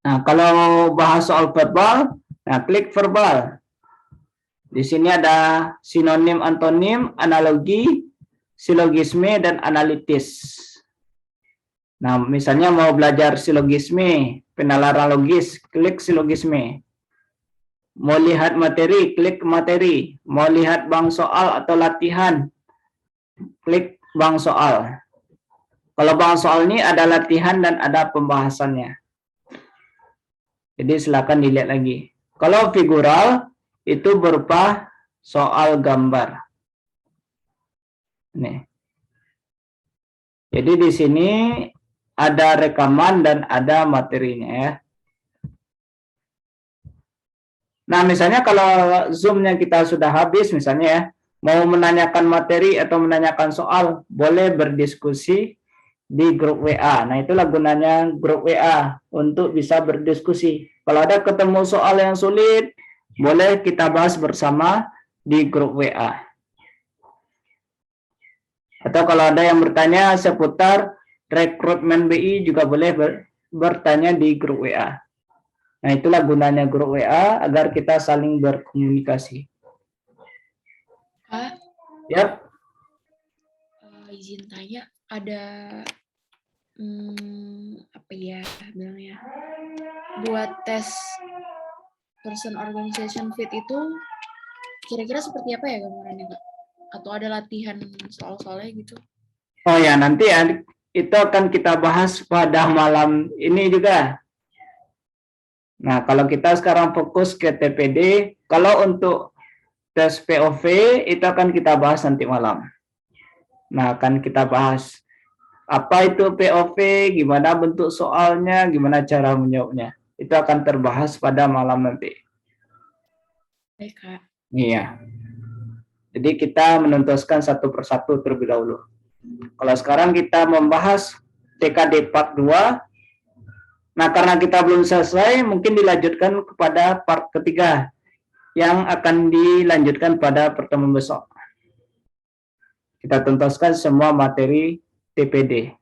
Nah, kalau bahas soal verbal, nah klik verbal. Di sini ada sinonim, antonim, analogi, silogisme, dan analitis. Nah, misalnya mau belajar silogisme, penalaran logis, klik silogisme. Mau lihat materi, klik materi. Mau lihat bank soal atau latihan, klik bank soal. Kalau bank soal ini ada latihan dan ada pembahasannya. Jadi silakan dilihat lagi. Kalau figural itu berupa soal gambar. Nih. Jadi di sini ada rekaman dan ada materinya ya. Nah, misalnya kalau Zoom-nya kita sudah habis misalnya ya, mau menanyakan materi atau menanyakan soal, boleh berdiskusi di grup WA. Nah, itulah gunanya grup WA untuk bisa berdiskusi. Kalau ada ketemu soal yang sulit, boleh kita bahas bersama di grup WA. Atau kalau ada yang bertanya seputar rekrutmen BI juga boleh bertanya di grup WA. Nah, itulah gunanya grup WA agar kita saling berkomunikasi. Kak, Yap. izin tanya, ada apa ya bilangnya? Buat tes person organization fit itu kira-kira seperti apa ya gambarannya, Kak? Atau ada latihan soal-soalnya gitu? Oh ya, nanti ya, itu akan kita bahas pada malam ini juga. Nah, kalau kita sekarang fokus ke TPD, kalau untuk tes POV itu akan kita bahas nanti malam. Nah, akan kita bahas apa itu POV, gimana bentuk soalnya, gimana cara menjawabnya. Itu akan terbahas pada malam nanti. Baik, Kak. Iya. Jadi kita menuntaskan satu persatu terlebih dahulu. Kalau sekarang kita membahas TKD part 2. Nah, karena kita belum selesai, mungkin dilanjutkan kepada part ketiga yang akan dilanjutkan pada pertemuan besok. Kita tuntaskan semua materi TPD.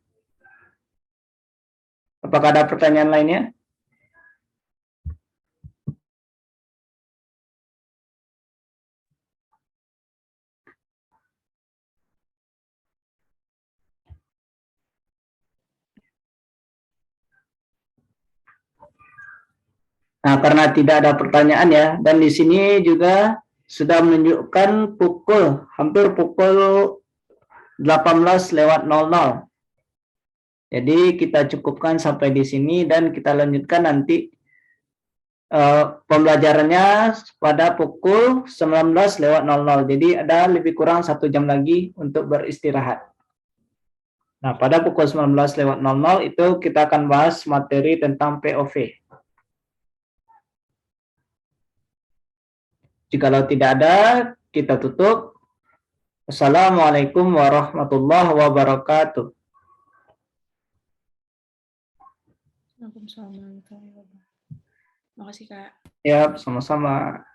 Apakah ada pertanyaan lainnya? Nah, karena tidak ada pertanyaan ya, dan di sini juga sudah menunjukkan hampir pukul 18:00. Jadi kita cukupkan sampai di sini dan kita lanjutkan nanti pembelajarannya pada pukul 19:00. Jadi ada lebih kurang 1 jam lagi untuk beristirahat. Nah, pada pukul 19:00 itu kita akan bahas materi tentang POV. Jikalau tidak ada, kita tutup. Assalamualaikum warahmatullahi wabarakatuh. Waalaikumsalam warahmatullahi wabarakatuh. Makasih, Kak. Ya, sama-sama.